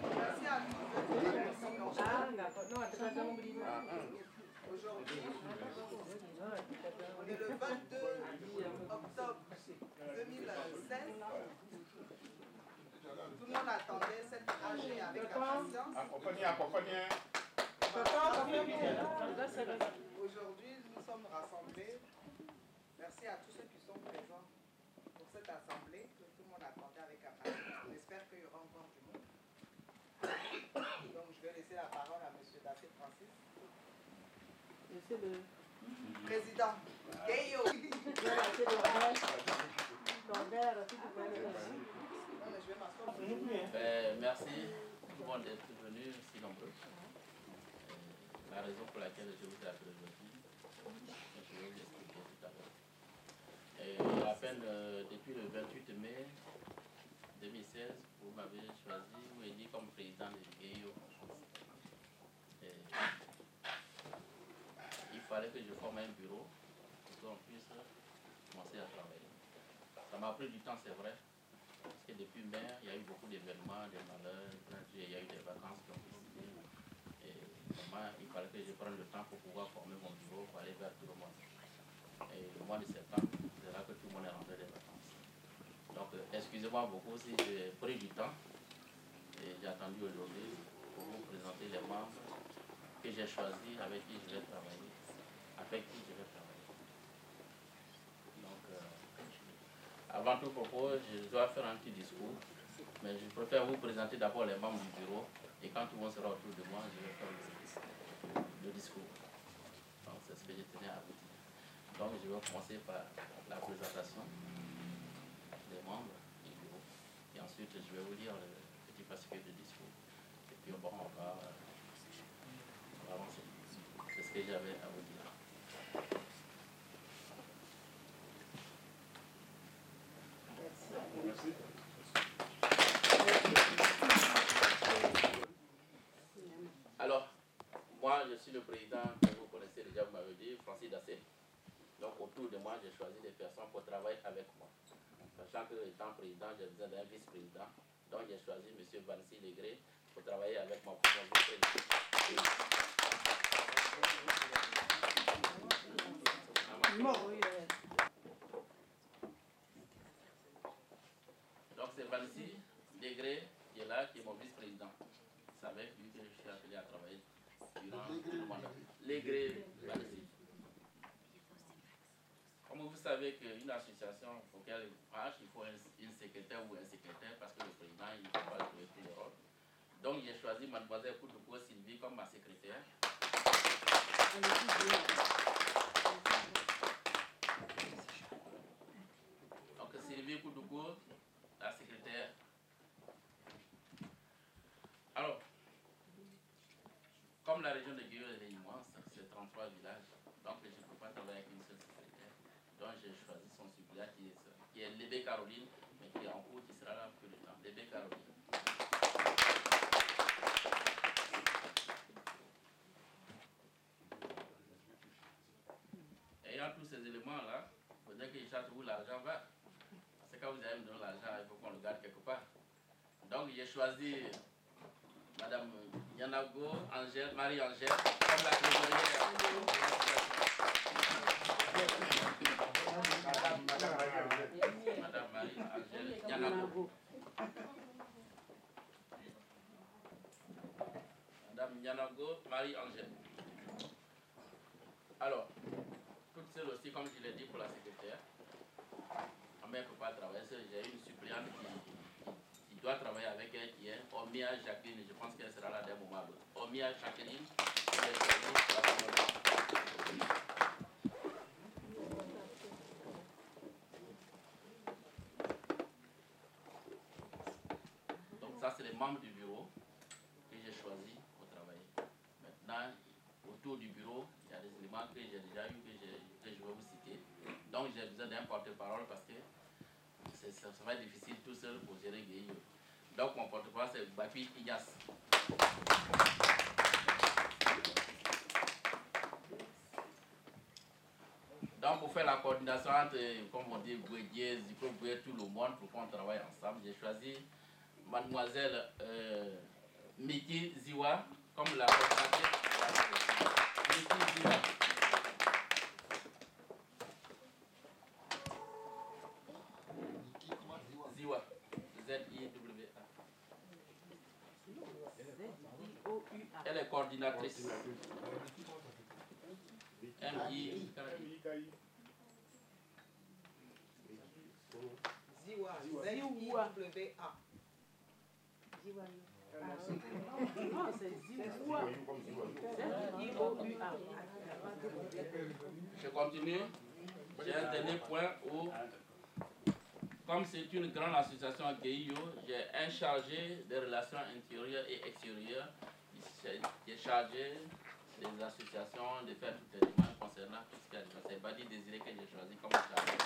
Merci à tous. Ah, d'accord. Non, elle pas oublié. Aujourd'hui, on est le 22 octobre 2016. Tout le monde attendait cette AG avec impatience. Aujourd'hui, nous sommes rassemblés. Merci à tous ceux qui sont présents pour cette assemblée que tout le monde attendait avec impatience. On espère qu'il y aura encore du monde. Donc, je vais laisser la parole à M. David Francis. Monsieur le Président. Gayo. Merci tout le monde d'être venu si nombreux. La raison pour laquelle je vous ai appelé aujourd'hui, je vais vous expliquer tout à l'heure. À peine depuis le 28 mai 2016, vous m'avez choisi ou élu comme président de GEIO. Il fallait que je forme un bureau pour qu'on puisse commencer à travailler. Ça m'a pris du temps, c'est vrai, parce que depuis mai, il y a eu beaucoup d'événements, des malheurs, il y a eu des vacances qui ont décidé. Et vraiment, il fallait que je prenne le temps pour pouvoir former mon bureau pour aller vers tout le monde. Et le mois de septembre, c'est là que tout le monde est rentré des vacances. Donc, excusez-moi beaucoup si j'ai pris du temps et j'ai attendu aujourd'hui pour vous présenter les membres que j'ai choisis, avec qui je vais travailler, Donc, avant tout propos, je dois faire un petit discours, mais je préfère vous présenter d'abord les membres du bureau et quand tout le monde sera autour de moi, je vais faire le discours. Donc, c'est ce que je tenais à vous dire. Donc, je vais commencer par la présentation des membres du bureau. Et ensuite, je vais vous lire le petit fascicule de discours. Et puis, bon, on va avancer. C'est ce que j'avais à vous dire. Merci. Alors, moi, je suis le président que vous connaissez déjà, vous m'avez dit, Francis Dassé. Donc, autour de moi, j'ai choisi des personnes pour travailler avec moi. Sachant que, étant président, j'ai besoin d'un vice-président. Donc, j'ai choisi M. Vancy Legré pour travailler avec moi pour mon vice-président. Donc, c'est Vancy Legré qui est là, qui est mon vice-président. C'est avec lui que je suis appelé à travailler durant le mandat. Legré Vancy. Comme vous savez qu'une association, pour qu'elle marche, il faut une secrétaire ou un secrétaire parce que le président, il ne peut pas jouer tous les rôles. Donc j'ai choisi mademoiselle Koudouko Sylvie comme ma secrétaire. Donc Sylvie Koudouko, la secrétaire. Alors, comme la région de Guéo est immense, c'est 33 villages, donc je ne peux pas travailler avec une seule secrétaire. Donc j'ai choisi son suppléant qui est Lébé Caroline, mais qui est en cours, qui sera là pour le temps. Lébé Caroline. Ayant tous ces éléments-là, il faudrait que je cherche où l'argent va. Parce que quand vous allez me donner l'argent, il faut qu'on le garde quelque part. Donc j'ai choisi Madame Yanago Marie-Angèle comme la trésorière. Madame Marie-Angèle Nyanago. Madame Nyanago, Marie-Angèle. Alors, toutes celles aussi, comme je l'ai dit pour la secrétaire, ma mère ne peut pas travailler seule. J'ai une suppléante qui doit travailler avec elle, qui est Omia Jacqueline. Je pense qu'elle sera là d'un moment à l'autre. Omia Jacqueline, donc ça, c'est les membres du bureau que j'ai choisis pour travailler. Maintenant, autour du bureau, il y a des éléments que j'ai déjà eu, que je vais vous citer. Donc, j'ai besoin d'un porte-parole parce que ça va être difficile tout seul pour gérer Guéhio. Donc, mon porte-parole, c'est Bapi Ignace. Donc, pour faire la coordination entre, comme on dit, Gouedier, Ziko, Gouedier, tout le monde, pour qu'on travaille ensemble, j'ai choisi mademoiselle Miki Ziwa comme la coordinatrice. Miki Ziwa. Ziwa. Z-I-W-A. Elle est coordinatrice. M-I-K-I. Ziwa. Z-I-W-A. Non, c'est Ziwa. Z-I-O-U-A. Je continue. J'ai un dernier point où, comme c'est une grande association à Guéhio, j'ai un chargé des relations intérieures et extérieures qui est chargé des associations de faire toutes les demandes concernant tout ce qui est c'est Badi Désiré que j'ai choisi comme chargé.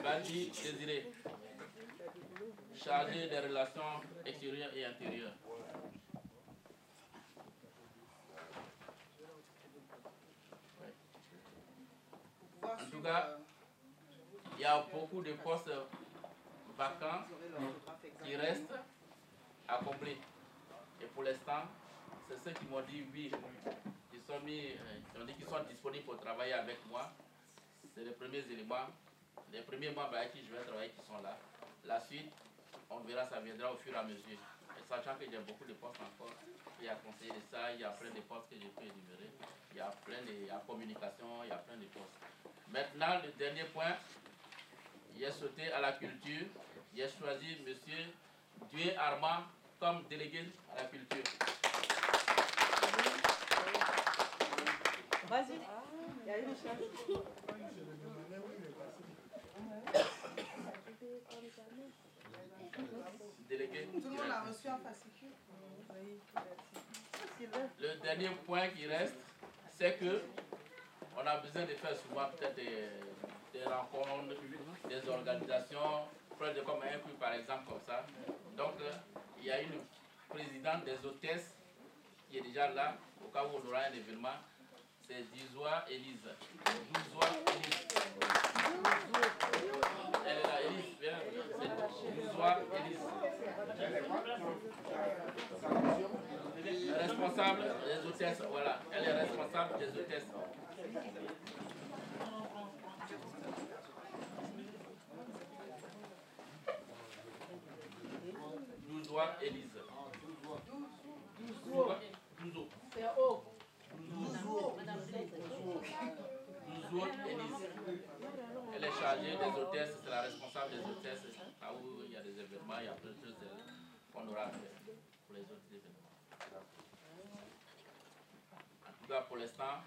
Badi Désiré, chargé des relations extérieures et intérieures. En tout cas, il y a beaucoup de postes vacants qui restent à combler. Et pour l'instant, c'est ceux qui m'ont dit oui, ils ont dit qu'ils sont disponibles pour travailler avec moi. C'est les premiers éléments, les premiers membres avec qui je vais travailler qui sont là. La suite, on verra, ça viendra au fur et à mesure. Et sachant que j'ai beaucoup de postes encore, il y a conseiller de ça, il y a plein de postes que je peux énumérer, il y a plein de communication, il y a plein de postes. Maintenant, le dernier point, j'ai sauté à la culture, j'ai choisi M. Dieu Armand comme délégué à la culture. Vas-y, il y a une chance. Délégué. Tout le monde a reçu un fascicule. Le dernier point qui reste, c'est que on a besoin de faire souvent peut-être des rencontres, des organisations, comme un coup par exemple comme ça. Donc il y a une présidente des hôtesses qui est déjà là, au cas où on aura un événement, c'est Dizoa Élise. Dizoa Élise. Elle est là, Élise, viens. C'est Dizoa Élise. Responsable des hôtesses, voilà. Elle est responsable des hôtesses. Douzoa Élise. Douzo. C'est haut. Douzo Élise. Elle est chargée des hôtesses, c'est la responsable des hôtesses. Là où il y a des événements, il y a plein de choses qu'on aura à faire pour les autres événements. En tout cas, pour l'instant,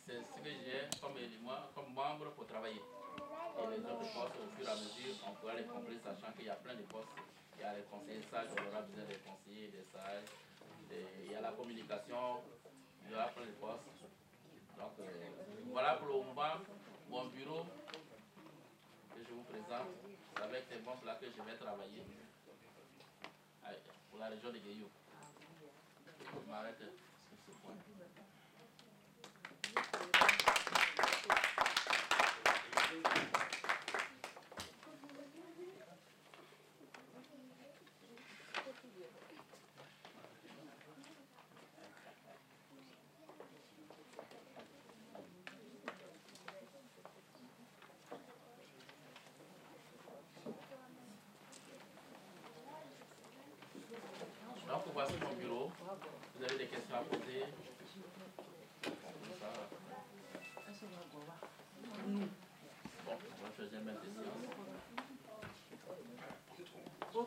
c'est ce que j'ai comme membre pour travailler. Et les autres postes, au fur et à mesure, on pourra les combler, sachant qu'il y a plein de postes. Il y a les conseillers sages, on aura besoin des conseillers, des sages. Il y a la communication, il y aura plein de postes. Donc, voilà pour le moment, mon bureau que je vous présente. C'est avec ces membres-là que je vais travailler pour la région de Guéhio. Je m'arrête sur ce point.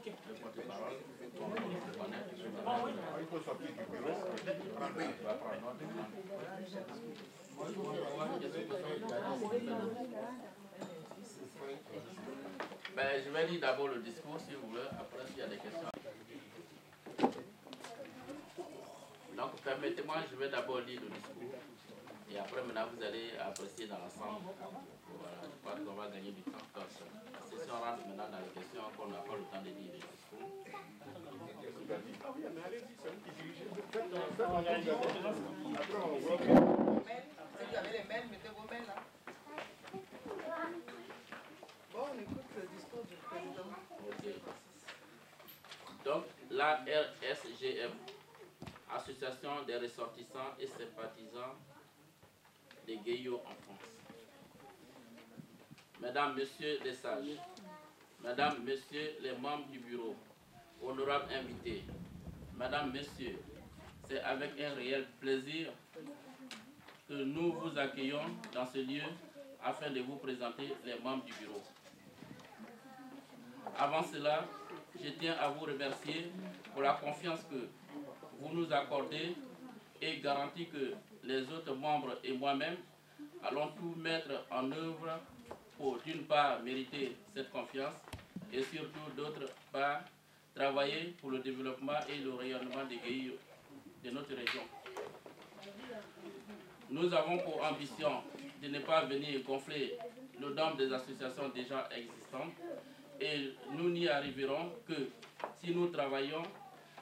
Ok. Le porte-parole, on le connaît. Il faut sortir du bureau. Il va prendre notre ben, je vais lire d'abord le discours si vous voulez, après s'il y a des questions. Donc permettez-moi, je vais d'abord lire le discours et après maintenant vous allez apprécier dans l'ensemble. Voilà, je crois qu'on va gagner du temps parce que la session rentre maintenant dans les questions qu'on n'a pas le temps de lire le discours. Si vous avez les mails, mettez vos mails là. Bon, on écoute le discours du président. Okay. Donc, la RSGM, Association des ressortissants et sympathisants des Guéyots en France. Mesdames, Messieurs les sages, Mesdames, Messieurs les membres du bureau, honorables invités, Mesdames, Messieurs, c'est avec un réel plaisir que nous vous accueillons dans ce lieu afin de vous présenter les membres du bureau. Avant cela, je tiens à vous remercier pour la confiance que vous nous accordez et garantis que les autres membres et moi-même allons tout mettre en œuvre pour, d'une part, mériter cette confiance et surtout, d'autre part, travailler pour le développement et le rayonnement des Guéyots de notre région. Nous avons pour ambition de ne pas venir gonfler le nombre des associations déjà existantes et nous n'y arriverons que si nous travaillons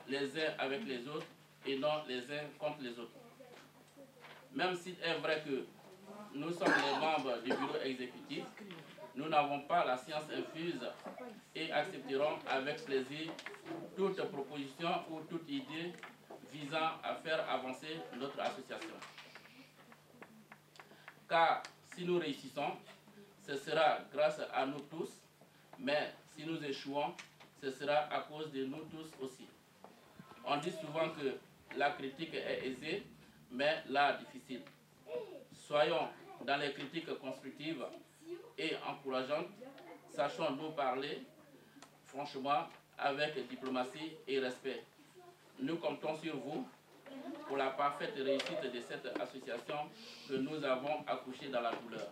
les uns avec les autres et non les uns contre les autres. Même s'il est vrai que nous sommes les membres du bureau exécutif, nous n'avons pas la science infuse et accepterons avec plaisir toute proposition ou toute idée visant à faire avancer notre association. Car si nous réussissons, ce sera grâce à nous tous, mais si nous échouons, ce sera à cause de nous tous aussi. On dit souvent que la critique est aisée, mais l'art difficile. Soyons dans les critiques constructives et encourageantes, sachons nous parler franchement avec diplomatie et respect. Nous comptons sur vous pour la parfaite réussite de cette association que nous avons accouchée dans la douleur.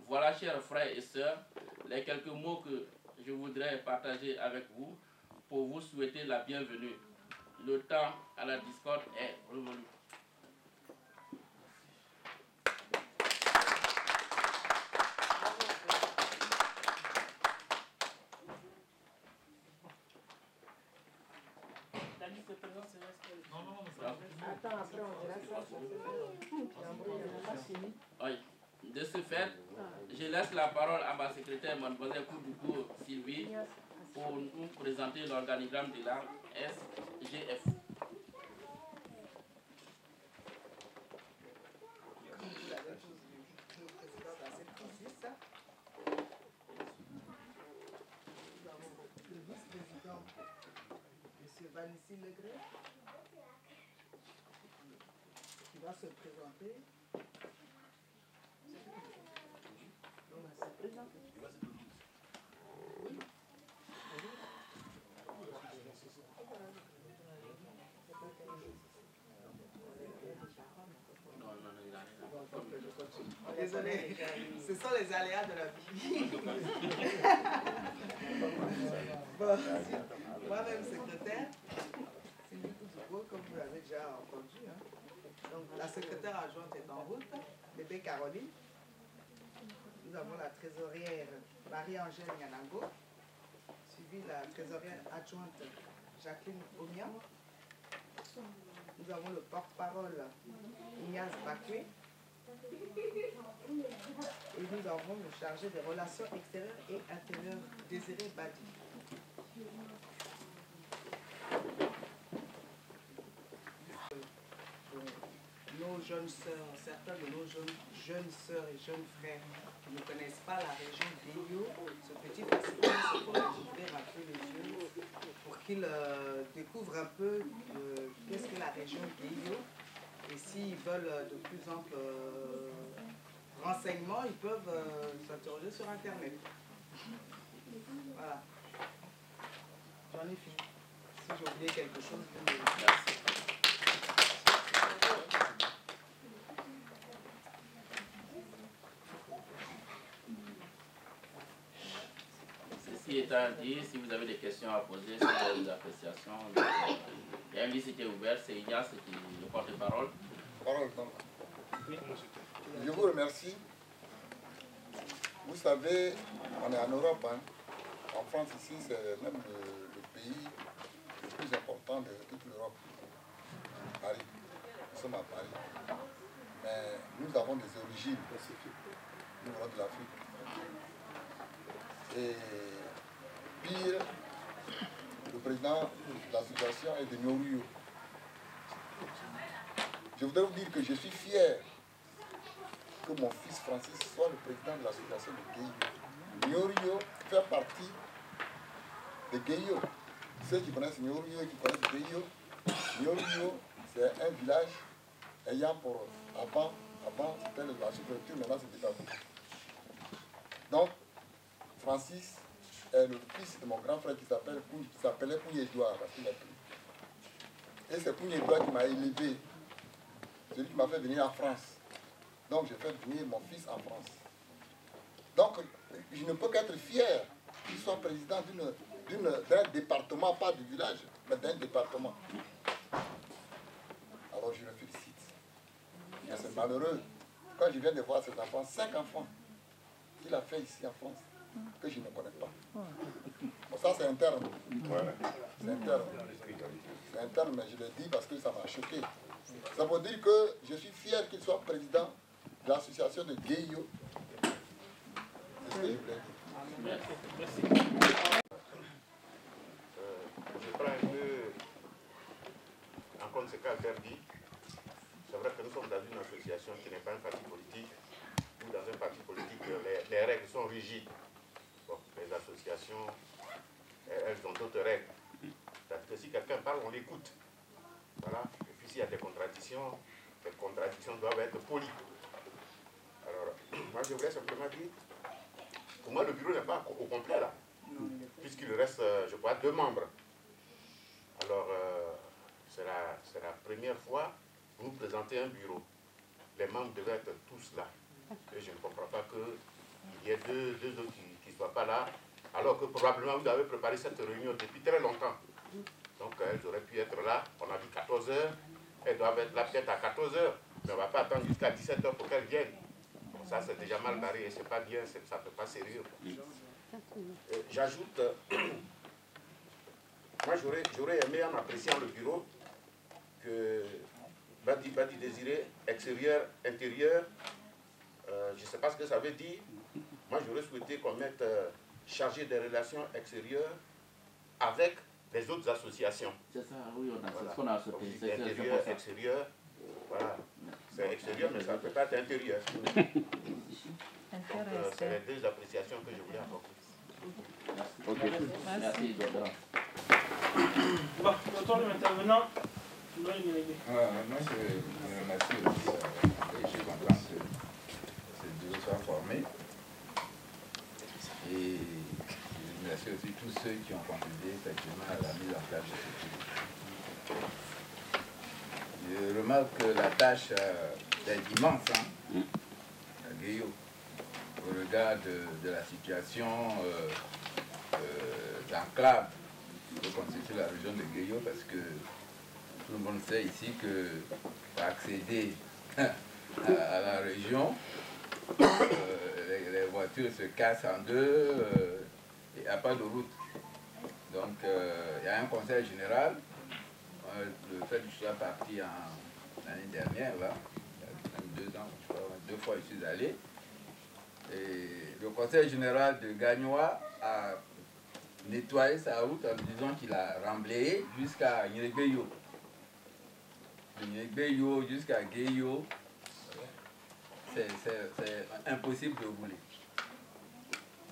Voilà, chers frères et sœurs, les quelques mots que je voudrais partager avec vous pour vous souhaiter la bienvenue. Le temps à la discorde est révolu. Attends, après on dira ça. Oui. De ce fait, je laisse la parole à ma secrétaire, Mademoiselle Koudoukou Sylvie, pour nous présenter l'organigramme de la SGF. Vous l'avez tous vu. Le président dans cette consiste. Nous avons le vice-président, M. Vanissi Legré, qui va se présenter. Désolé, ce sont les aléas de la vie. Bon, moi-même secrétaire, Sylvie Koudoukou, comme vous l'avez déjà entendu. Hein. Donc, la secrétaire adjointe est en route, bébé Caroline. Nous avons la trésorière Marie-Angèle Yanango, suivie la trésorière adjointe Jacqueline Omian. Nous avons le porte-parole Ignace Bakwe. Et nous avons le chargé des relations extérieures et intérieures, Désiré Badi. Nos jeunes sœurs, certains de nos jeunes sœurs et jeunes frères qui ne connaissent pas la région Guéyo, ce petit festival, c'est pour leur ouvrir un peu les yeux, pour qu'ils découvrent un peu qu'est-ce que la région Guéyo. Et s'ils veulent de plus amples renseignements, ils peuvent s'interroger sur Internet. décider quelque chose. Merci. Ceci étant dit, si vous avez des questions à poser, si vous avez des appréciations, il y a une liste qui est ouverte, c'est Ignace qui est le porte-parole. Je vous remercie. Vous savez, on est en Europe, hein. En France ici, c'est même le pays le plus important de toute l'Europe. Paris. Nous sommes à Paris. Mais nous avons des origines spécifiques. Nous venons de l'Afrique. Et pire, le président de l'association est de Nyoruyo. Je voudrais vous dire que je suis fier que mon fils Francis soit le président de l'association de Gueyo. Nyoruyo fait partie de Gueyo. Ceux qui connaissent Nyoruyo et qui connaissent Gueyo, Nyoruyo, c'est un village ayant pour avant c'était la sous-préfecture, maintenant c'est Bitakou. Donc, Francis est le fils de mon grand frère qui s'appelait Kouni Edouard, parce qu'il a pris. Et c'est Kouni Edouard qui m'a élevé, celui qui m'a fait venir en France. Donc j'ai fait venir mon fils en France. Donc je ne peux qu'être fier qu'il soit président d'un département, pas du village, mais d'un département. Alors je le félicite. Mais c'est malheureux, quand je viens de voir cet enfant, 5 enfants qu'il a fait ici en France, que je ne connais pas. Bon, ça c'est interne. C'est interne. C'est interne, mais je le dis parce que ça m'a choqué. Ça veut dire que je suis fier qu'il soit président de l'association de Gueyo. C'est ce que je voulais dire. Je prends un peu en compte ce qu'a dit. C'est vrai que nous sommes dans une association qui n'est pas un parti politique, ou dans un parti politique, les règles sont rigides. Bon, les associations, elles ont d'autres règles. C'est-à-dire que si quelqu'un parle, on l'écoute. Voilà. Et puis s'il y a des contradictions doivent être polies. Alors, moi je voulais simplement dire, pour moi le bureau n'est pas au complet là, puisqu'il reste, je crois, 2 membres. Alors, c'est la première fois que vous présentez un bureau. Les membres devaient être tous là. Et je ne comprends pas qu'il y ait deux autres qui ne soient pas là, alors que probablement vous avez préparé cette réunion depuis très longtemps. Donc elles auraient pu être là, on a dit 14 h, elles doivent être là peut-être à 14 h, mais on ne va pas attendre jusqu'à 17 h pour qu'elles viennent. Bon, ça c'est déjà mal barré et c'est pas bien, ça ne fait pas sérieux. J'ajoute, moi j'aurais aimé en appréciant le bureau que Badi Désiré, extérieur, intérieur, je ne sais pas ce que ça veut dire. Moi j'aurais souhaité qu'on mette chargé des relations extérieures avec les autres associations. C'est ça, oui, Voilà. c'est ce qu'on a sauté. C'est intérieur, extérieur. Voilà. C'est extérieur, mais ça ne peut pas être intérieur. Donc, c'est les 2 appréciations que je voulais apporter. Ok. Merci, Dodra. Bon, le tour de l'intervenant. Moi, je remercie aussi. Et je suis content que ce bureau soit formé. Et je remercie aussi tous ceux qui ont contribué effectivement à la mise en place de ce bureau. Je remarque que la tâche est immense à Gueyo, au regard de la situation d'enclave que constitue la région de Gueyo, parce que tout le monde sait ici que pour accéder à la région, les voitures se cassent en deux, il n'y a pas de route. Donc il y a un conseil général. Le fait que je sois parti l'année dernière, là, il y a même 2 ans, je crois, 2 fois je suis allé. Et le conseil général de Gagnoa a nettoyé sa route en disant qu'il a remblayé jusqu'à Nyebeyo. De Nyebeyo jusqu'à Gueyo, c'est impossible de rouler.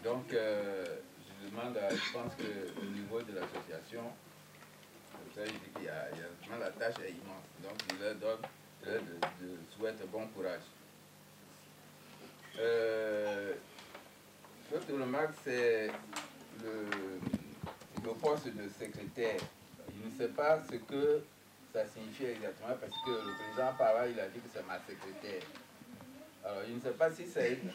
Donc, je demande, je pense qu'au niveau de l'association, je dis qu'il y a vraiment la tâche est immense. Donc, je leur souhaite bon courage. L'autre remarque, c'est le poste de secrétaire je ne sais pas ce que ça signifie exactement parce que le président par là, il a dit que c'est ma secrétaire. Alors, je ne sais pas si c'est une...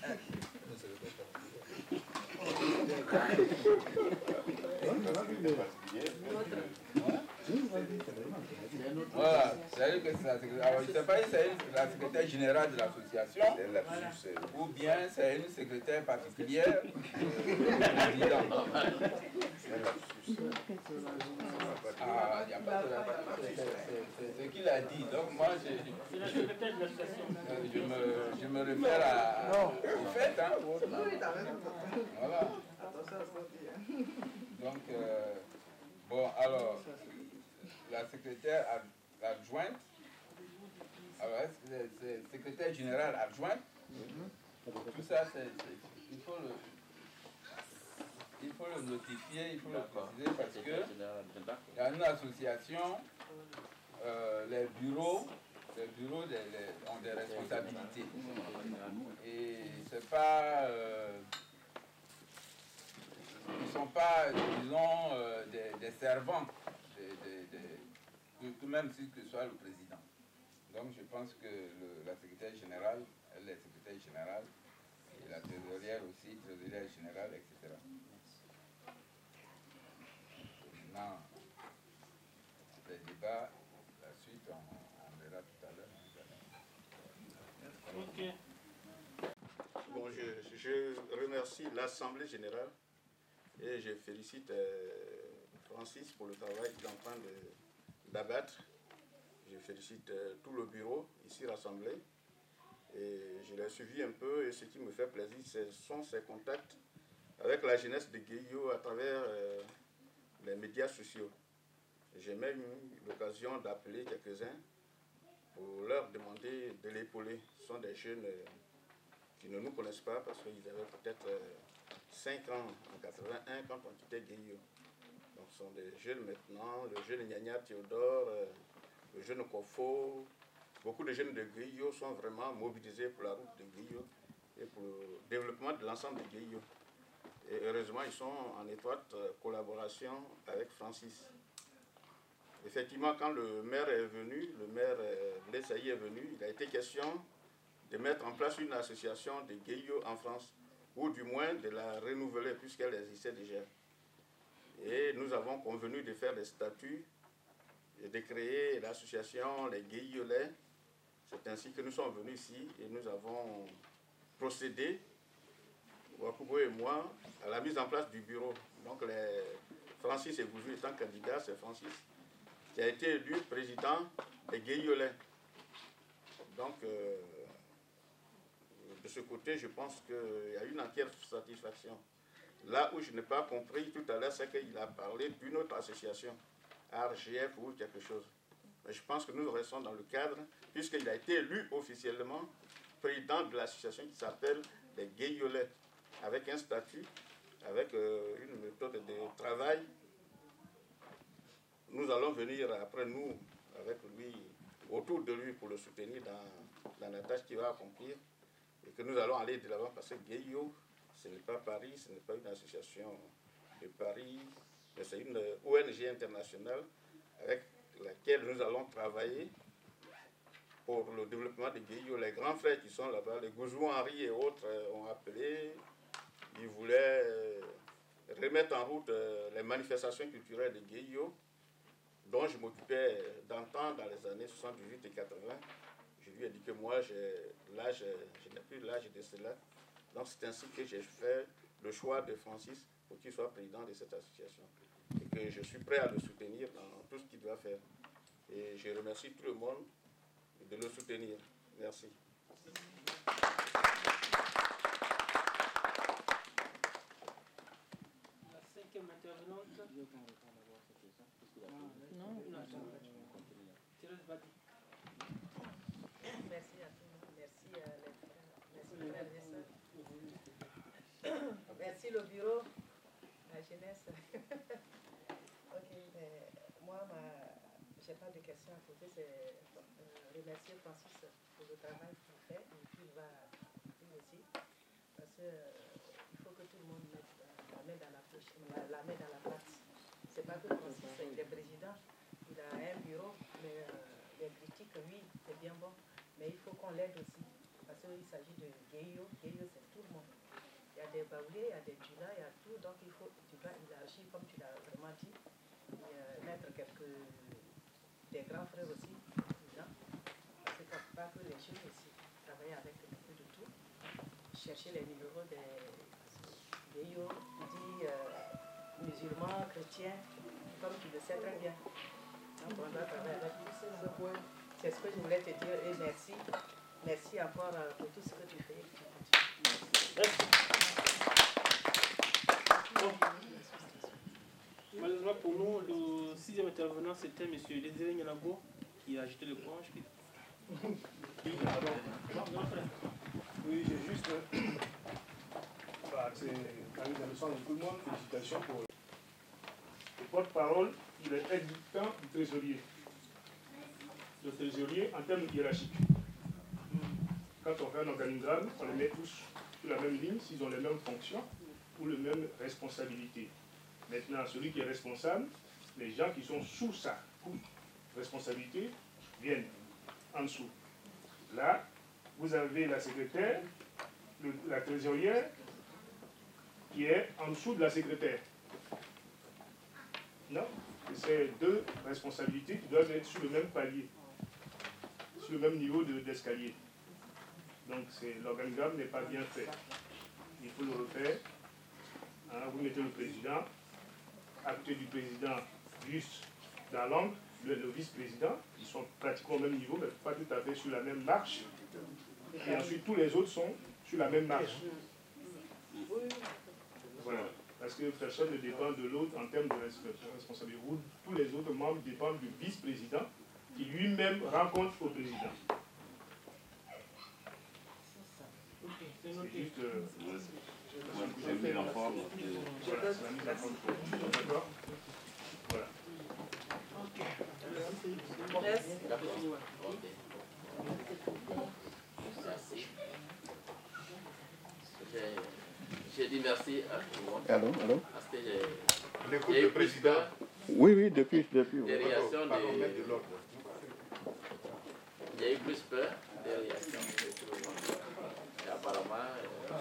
Voilà, c'est-à-dire que c'est la secrétaire. Alors, je ne sais pas si c'est la secrétaire générale de l'association ou bien c'est une secrétaire particulière du président. Ah, il n'y a pas de c'est ce qu'il a dit. Donc moi, C'est la secrétaire de l'association. je me réfère au fait. Hein. Oui, t'as raison. Voilà. Attention à ce qu'on dit. Hein. Donc, bon, alors, la secrétaire adjointe, alors est-ce que c'est secrétaire générale adjointe? Tout ça, il faut le notifier, il faut le préciser parce que il y a une association, les bureaux ont des responsabilités. Et c'est pas... ils ne sont pas, disons, des servants, tout même si que soit le président. Donc je pense que la secrétaire générale, elle est secrétaire générale, et la trésorière aussi, trésorière générale, etc. Maintenant, les débats, la suite, on verra tout à l'heure. Ok. Bon, je remercie l'Assemblée générale et je félicite Francis pour le travail qu'il est en train d'abattre. Je félicite tout le bureau ici rassemblé. Et je l'ai suivi un peu et ce qui me fait plaisir, ce sont ses contacts avec la jeunesse de Gueyo à travers les médias sociaux. J'ai même eu l'occasion d'appeler quelques-uns pour leur demander de l'épauler. Ce sont des jeunes qui ne nous connaissent pas parce qu'ils avaient peut-être 5 ans en 81 quand on quittait Gueyo. Donc ce sont des jeunes maintenant, le jeune Nyanya Théodore, le jeune Kofo. Beaucoup de jeunes de Gueyo sont vraiment mobilisés pour la route de Gueyo et pour le développement de l'ensemble de Gueyo. Et heureusement, ils sont en étroite collaboration avec Francis. Effectivement, quand le maire est venu, le maire Blessaï est venu, il a été question de mettre en place une association de Gueyo en France, ou du moins de la renouveler puisqu'elle existait déjà. Et nous avons convenu de faire des statuts et de créer l'association Les Gueyolais. C'est ainsi que nous sommes venus ici et nous avons procédé, Wakubo et moi, à la mise en place du bureau. Donc Francis Egouzou étant candidat, c'est Francis qui a été élu président des Gueyolais. Donc, de ce côté, je pense qu'il y a une entière satisfaction. Là où je n'ai pas compris tout à l'heure, c'est qu'il a parlé d'une autre association, RGF ou quelque chose. Mais je pense que nous restons dans le cadre, puisqu'il a été élu officiellement président de l'association qui s'appelle les Gueyolais, avec un statut, avec une méthode de travail. Nous allons venir après nous, avec lui, autour de lui pour le soutenir dans la tâche qu'il va accomplir. Et que nous allons aller de l'avant parce que Gueyo, ce n'est pas Paris, ce n'est pas une association de Paris, mais c'est une ONG internationale avec laquelle nous allons travailler pour le développement de Gueyo. Les grands frères qui sont là-bas, les Gouzou Henri et autres ont appelé, ils voulaient remettre en route les manifestations culturelles de Gueyo, dont je m'occupais d'antan dans les années 78 et 80. Je lui ai dit que moi, je n'ai plus l'âge de cela. Donc c'est ainsi que j'ai fait le choix de Francis pour qu'il soit président de cette association. Et que je suis prêt à le soutenir dans tout ce qu'il doit faire. Et je remercie tout le monde de le soutenir. Merci. La cinquième intervenante. Non. Thérèse Badi. Merci à tout le monde. Merci à les frères et sœurs. Merci le bureau, la jeunesse. Ok, mais moi, je n'ai pas de questions à poser. C'est remercier Francis pour le travail qu'il fait et qu'il va faire aussi. Parce qu'il faut que tout le monde mette la main dans la poche, la main dans la pâte. Ce n'est pas que Francis il est président. un bureau, mais les critiques, oui, c'est bien bon, mais il faut qu'on l'aide aussi, parce qu'il s'agit de Guéyo, Guéyo c'est tout le monde. Il y a des Baoulés, il y a des Djula, il y a tout, donc tu dois élargir, comme tu l'as vraiment dit, et mettre des grands frères aussi, dedans, parce que pas que les jeunes aussi, travailler avec beaucoup de tout, chercher les numéros des Guéyo, dit musulmans, chrétiens, comme tu le sais très bien. Donc on doit travailler avec tous ces points. C'est ce que je voulais te dire et merci. Merci encore pour tout ce que tu fais. Merci. Bon. Malheureusement pour nous, le 6e intervenant c'était M. Désiré Nyanago qui a agité le point. Oui, j'ai juste. C'est allé dans le sens de tout le monde. Félicitations pour. Le porte-parole, il est exécutant du trésorier. Le trésorier en termes hiérarchiques. Quand on fait un organigramme, on les met tous sur la même ligne s'ils ont les mêmes fonctions ou les mêmes responsabilités. Maintenant, celui qui est responsable, les gens qui sont sous sa responsabilité viennent en dessous. Là, vous avez la secrétaire, la trésorière, qui est en dessous de la secrétaire. Non, c'est deux responsabilités qui doivent être sur le même palier, sur le même niveau d'escalier. Donc l'organigramme n'est pas bien fait. Il faut le refaire. Hein, vous mettez le président, à côté du président, juste dans l'angle, le vice-président, ils sont pratiquement au même niveau, mais pas tout à fait sur la même marche. Et ensuite, tous les autres sont sur la même marche. Voilà. Parce que personne ne dépend de l'autre en termes de responsabilité. Tous les autres membres dépendent du vice-président qui lui-même rencontre au président. C'est juste... j'ai mis en forme. Voilà, c'est la mise en forme. D'accord. Voilà. Merci. Merci. J'ai dit merci à tout le monde. Allô? Parce que L'écoute du président. Oui, depuis. des réactions de l'ordre. il y a eu plus peur des réactions de tout le monde. Et apparemment,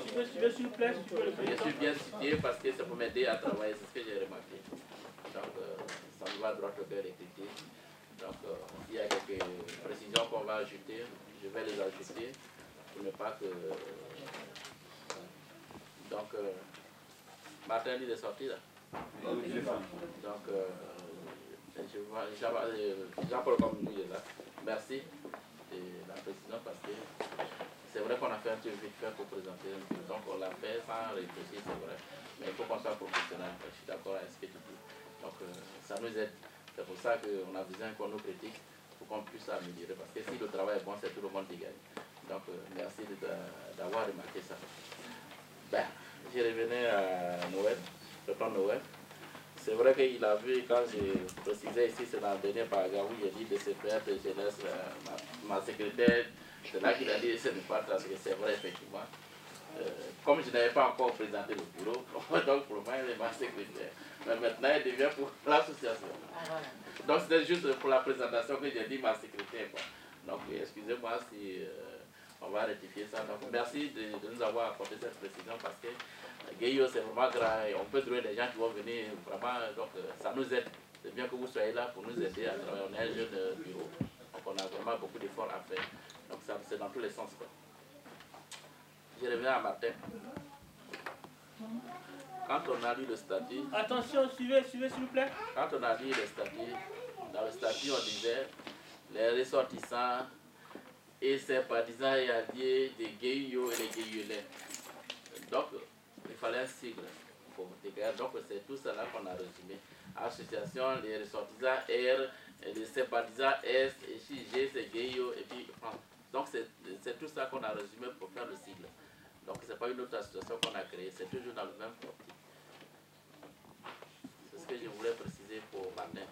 Tu veux s'il vous plaît, si tu veux le je suis bien situé parce que ça peut m'aider à travailler, c'est ce que j'ai remarqué. Donc, ça me va droit au cœur les critiques. Donc, s'il y a quelques précisions qu'on va ajouter, je vais les ajouter pour ne pas que... Donc, Martin dit de sortir là. Donc, Jean-Paul comme lui est là. Merci de la précision parce que c'est vrai qu'on a fait un truc vite fait pour présenter un peu. Donc, on l'a fait sans réfléchir, c'est vrai. Mais il faut qu'on soit professionnel. Je suis d'accord avec ce que tu dis. Donc, ça nous aide. C'est pour ça qu'on a besoin qu'on nous critique pour qu'on puisse améliorer. Parce que si le travail est bon, c'est tout le monde qui gagne. Donc, merci d'avoir remarqué ça. Ben, je revenais à Noël, le plan Noël. C'est vrai qu'il a vu, quand je précisais ici, c'est dans le dernier paragraphe où il a dit de se faire de jeunesse, ma secrétaire, c'est là qu'il a dit ce n'est pas parce que c'est vrai, effectivement. Comme je n'avais pas encore présenté le bureau, donc pour moi, il est ma secrétaire. Mais maintenant, il devient pour l'association. Donc, c'était juste pour la présentation que j'ai dit ma secrétaire. Quoi. Donc, excusez-moi si on va rectifier ça. Donc, merci de nous avoir apporté cette précision parce que Guéyo, c'est vraiment grand. Et on peut trouver des gens qui vont venir vraiment. Donc, ça nous aide. C'est bien que vous soyez là pour nous aider à travailler. On est un jeune bureau. Donc, on a vraiment beaucoup d'efforts à faire. Donc, ça, c'est dans tous les sens. Quoi. Je reviens à Martin. Quand on a lu le statut... Attention, suivez s'il vous plaît. Quand on a lu le statut, dans le statut, on disait les ressortissants et sympathisants et alliés des Guéyo et des Guéyolais. Donc, il fallait un sigle pour dégager. Donc, c'est tout cela qu'on a résumé. Association, les ressortissants R, les sympathisants S, et G, c'est Guéyo, et puis France. Donc, c'est tout ça qu'on a résumé pour faire le sigle. Donc, ce n'est pas une autre association qu'on a créée, c'est toujours dans le même optique. C'est ce que je voulais préciser pour Martin.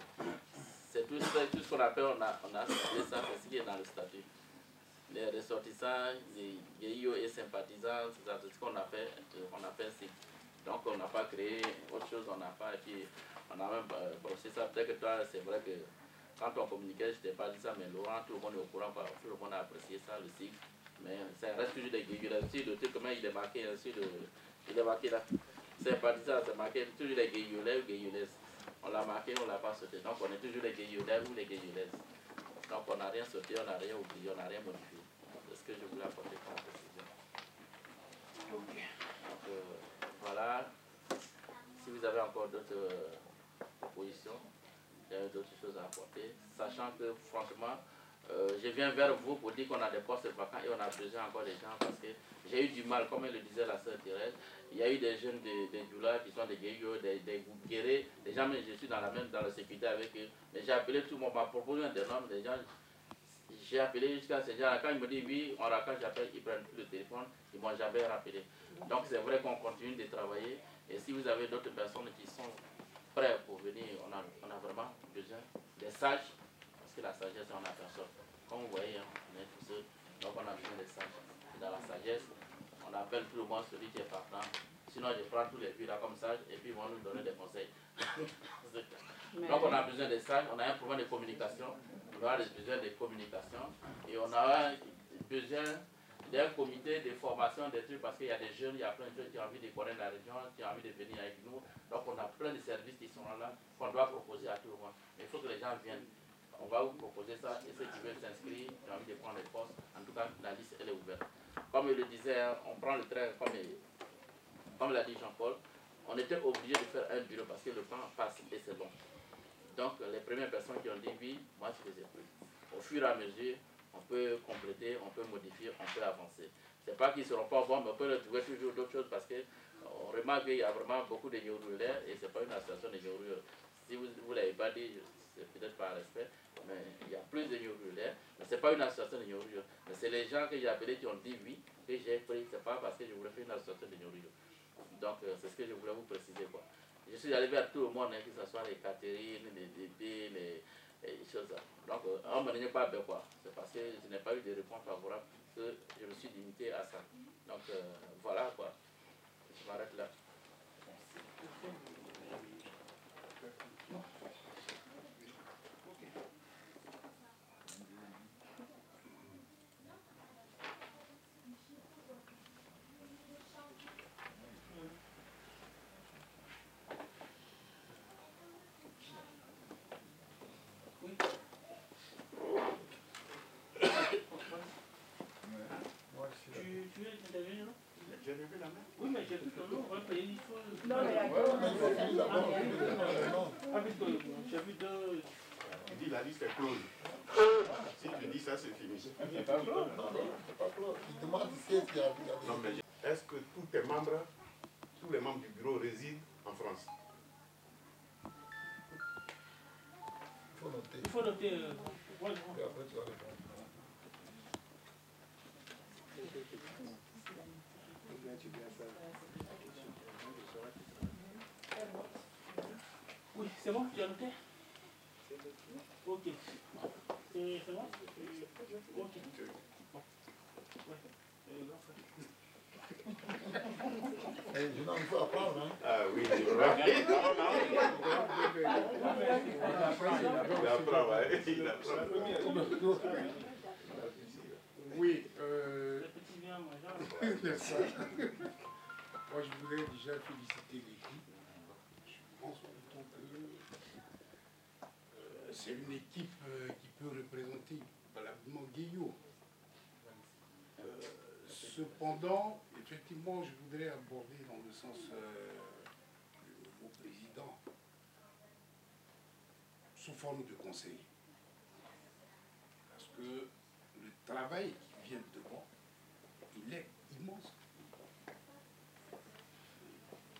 C'est tout ce qu'on appelle, on a ciblé ça, c'est ce qui est dans le statut. Les ressortissants, les Guéyo et sympathisants, c'est ce qu'on a fait, un sigle. Donc, on n'a pas créé autre chose, on n'a pas, et puis on a même brossé ça. Peut-être que toi, c'est vrai que quand on communiquait, je n'étais pas dit ça, mais Laurent, tout le monde est au courant, tout le monde a apprécié ça, le cycle. Mais ça reste toujours des guégules. Si le truc, comment il est marqué, il est marqué là. C'est pas dit ça, c'est marqué toujours les guégules ou guégules. On l'a marqué, on ne l'a pas sauté. Donc on est toujours les guégules ou les guégules. Donc on n'a rien sauté, on n'a rien oublié, on n'a rien modifié. C'est ce que je voulais apporter comme précision. Donc voilà. Si vous avez encore d'autres propositions, il y a d'autres choses à apporter. Sachant que franchement, je viens vers vous pour dire qu'on a des postes vacants et on a besoin encore des gens parce que j'ai eu du mal, comme elle le disait la sœur Thérèse. Il y a eu des jeunes des doulas qui sont des guerriers, des guerriers, des gens, mais je suis dans la sécurité avec eux. Mais j'ai appelé tout le monde, m'a proposé des noms, des gens. J'ai appelé jusqu'à ces gens-là. Quand ils me disent oui, on raccroche, j'appelle, ils prennent plus le téléphone, ils ne m'ont jamais rappelé. Donc c'est vrai qu'on continue de travailler. Et si vous avez d'autres personnes qui sont prêtes pour venir, on a vraiment besoin des sages, parce que la sagesse, on a personne. Comme vous voyez, hein, on est tous ceux, donc on a besoin des sages. Et dans la sagesse, on appelle tout le monde celui qui est partant. Sinon, je prends tous les vieux là comme sages et puis ils vont nous donner des conseils. Donc on a besoin des sages, on a un problème de communication, on a besoin de communication et on a besoin d'un comité de formation des trucs parce qu'il y a des jeunes, il y a plein de jeunes qui ont envie de connaître la région, qui ont envie de venir avec nous. Donc on a plein de services qui sont là, qu'on doit proposer à tout le monde. Mais il faut que les gens viennent. On va vous proposer ça et ceux qui veulent s'inscrire, qui ont envie de prendre les postes, en tout cas la liste elle est ouverte. Comme il le disait, on prend le train, comme l'a dit Jean-Paul, on était obligé de faire un bureau parce que le temps passe et c'est long. Donc les premières personnes qui ont dit oui, moi je les ai pris. Au fur et à mesure, on peut compléter, on peut modifier, on peut avancer. C'est pas qu'ils ne seront pas bons, mais on peut trouver toujours d'autres choses parce qu'on remarque qu'il y a vraiment beaucoup de Nyourulais et ce n'est pas une association de Nyourulais. Si vous ne l'avez pas dit, c'est peut-être par respect, mais il y a plus de Nyourulais, mais ce n'est pas une association de Nyourulais. Mais c'est les gens que j'ai appelés qui ont dit oui, que j'ai pris, ce n'est pas parce que je voulais faire une association de Nyourulais. Donc c'est ce que je voulais vous préciser, quoi. Je suis arrivé à tout le monde, hein, que ce soit les Catherine, les Dédé, les choses. Donc, on ne me pas bien, quoi. C'est parce que je n'ai pas eu de réponse favorable que je me suis limité à ça. Donc, voilà, quoi. Je m'arrête là. Tu veux intervenir, non? J'ai levé la main. Oui, mais j'ai vu ton nom. Il faut... Non, mais il faut finir d'abord. J'ai vu deux... Il dit la liste est close. Si tu dis ça, c'est fini. C'est pas clos. Non, c'est pas clos. Il demande si il y a Non, mais est-ce que tous tes membres, tous les membres du bureau résident en France? Il faut noter. Il faut noter... Et après, tu vas répondre. Oui, c'est bon, tu as noté? Ok. C'est bon? Ok. Je n'en faut apprendre, hein. Ah oui, c'est vrai. Il apprend, ouais. Il apprend. Oui, Le petit vient, moi, merci. Moi, je voudrais déjà féliciter l'équipe. Je pense plutôt que c'est une équipe qui peut représenter valablement Guéillot. Cependant, effectivement, je voudrais aborder dans le sens du nouveau président sous forme de conseil. Parce que le travail qui vient devant, il est immense.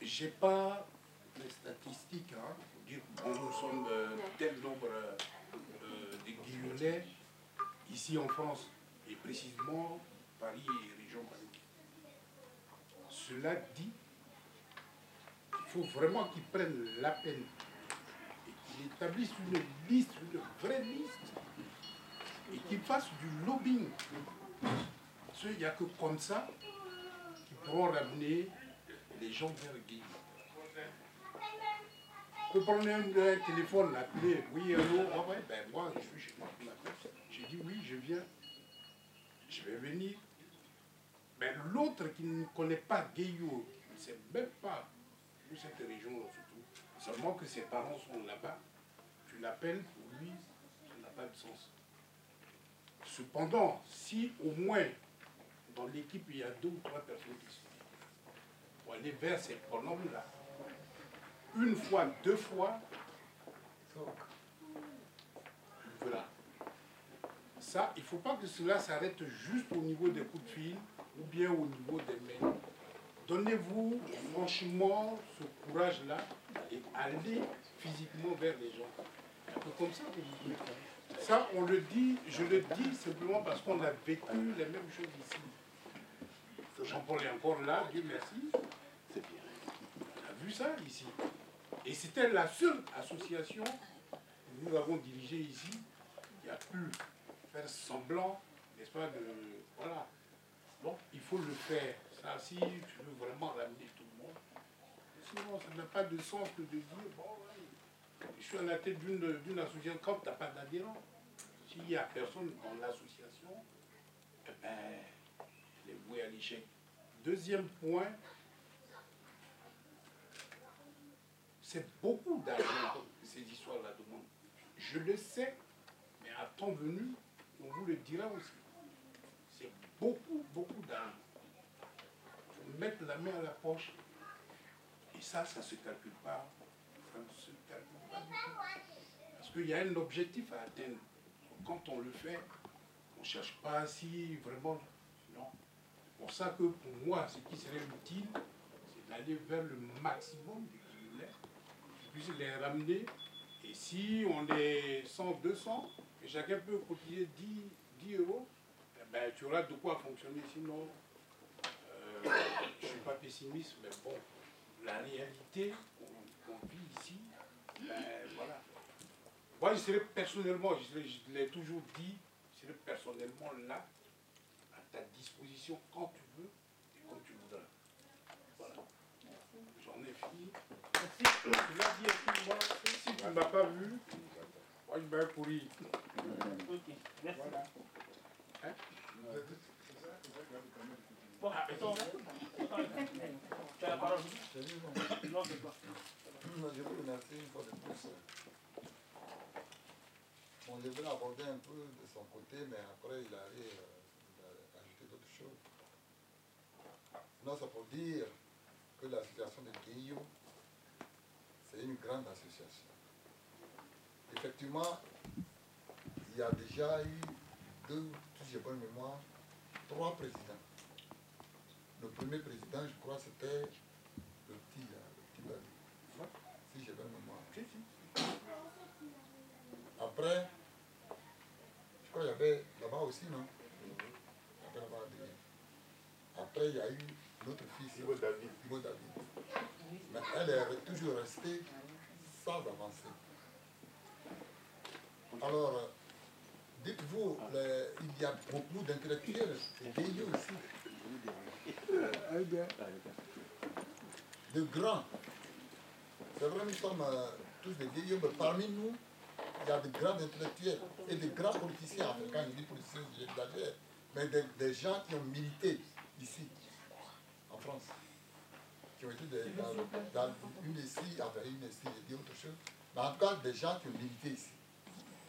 Je n'ai pas les statistiques, hein, pour dire que nous sommes tel nombre de Guillolais ici en France, et précisément Paris et région parisienne. Cela dit, il faut vraiment qu'ils prennent la peine et qu'ils établissent une liste, une vraie liste, et qu'ils fassent du lobbying. Parce qu'il n'y a que comme ça qu'ils pourront ramener les gens vers Guillaume. peut prendre un téléphone, l'appeler, oui, allô, ah ouais, ben moi, je suis chez moi, j'ai dit oui, je viens, je vais venir. Mais l'autre qui ne connaît pas Guéyo, il ne sait même pas où cette région surtout, seulement que ses parents sont là-bas, tu l'appelles, pour lui, ça n'a pas de sens. Cependant, si au moins dans l'équipe il y a 2 ou 3 personnes qui sont pour aller vers ces pronoms-là, une fois, 2 fois, voilà. Ça, il ne faut pas que cela s'arrête juste au niveau des coups de fil ou bien au niveau des mails. Donnez-vous franchement ce courage-là et allez physiquement vers les gens. Un peu comme ça que vous pouvez faire. Ça, on le dit, je le dis simplement parce qu'on a vécu les mêmes choses ici. Jean-Paul est encore là, Dieu merci. C'est bien. On a vu ça ici. Et c'était la seule association que nous avons dirigée ici qui a pu faire semblant, n'est-ce pas, de... Voilà. Donc, il faut le faire. Ça, si tu veux vraiment ramener tout le monde. Sinon, ça n'a pas de sens que de dire, bon, ouais, je suis à la tête d'une association quand tu n'as pas d'adhérents. S'il n'y a personne dans l'association, eh ben, elle est vouée à l'échec. Deuxième point, c'est beaucoup d'argent que ces histoires-là demandent. Je le sais, mais à temps venu, on vous le dira aussi. C'est beaucoup, beaucoup d'argent. Il faut mettre la main à la poche. Et ça ne se calcule pas. Ça ne se calcule pas du tout. Parce qu'il y a un objectif à atteindre. Quand on le fait, on ne cherche pas si vraiment... Non. C'est pour ça que pour moi, ce qui serait utile, c'est d'aller vers le maximum des criminels, qui puissent les ramener. Et si on est 100, 200, et chacun peut cotiser 10 euros, eh ben, tu auras de quoi fonctionner. Sinon, je ne suis pas pessimiste, mais bon, la réalité qu'on vit ici, ben, voilà. Moi, je serais personnellement, je l'ai toujours dit, je serais personnellement là, à ta disposition quand tu veux et quand tu voudras. Voilà. J'en ai fini. Merci. Tu l'as dit, excuse-moi, si tu ne m'as pas vu, moi je vais courir. Ok, merci. Voilà. Hein? Bon, attends. Tu as la parole. Non, c'est pas. Je vous remercie une fois de plus. On devrait aborder un peu de son côté, mais après il a ajouté d'autres choses. Non, c'est pour dire que l'association de Guéyo, c'est une grande association. Effectivement, il y a déjà eu 2, si j'ai bonne mémoire, 3 présidents. Le premier président, je crois, c'était le petit David, si j'ai bonne mémoire. Après, je crois qu'il y avait là-bas aussi, non? Il y avait là-bas après, il y a eu notre fils, Ibo David. Mais elle est toujours restée sans avancer. Alors, dites-vous, il y a beaucoup d'intellectuels, des Guéyo ici. De grands. C'est vrai, nous sommes tous des Guéyo, mais parmi nous, il y a de grands intellectuels et de grands politiciens. Enfin, quand je dis politiciens, j'exagère, mais des gens qui ont milité ici, en France, qui ont été dans une ici, avec une ici, j'ai dit autre chose, mais en tout cas des gens qui ont milité ici.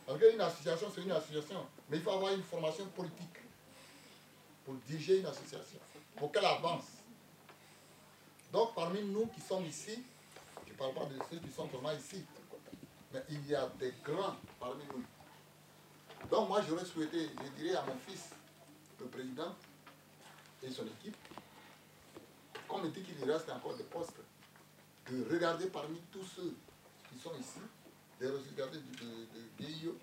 Parce qu'une association, c'est une association, mais il faut avoir une formation politique pour diriger une association, pour qu'elle avance. Donc parmi nous qui sommes ici, je ne parle pas de ceux qui sont vraiment ici, mais il y a des grands parmi nous. Donc moi j'aurais souhaité, je dirais à mon fils, le président et son équipe, comme il dit qu'il reste encore des postes, de regarder parmi tous ceux qui sont ici, de regarder de Guéyo,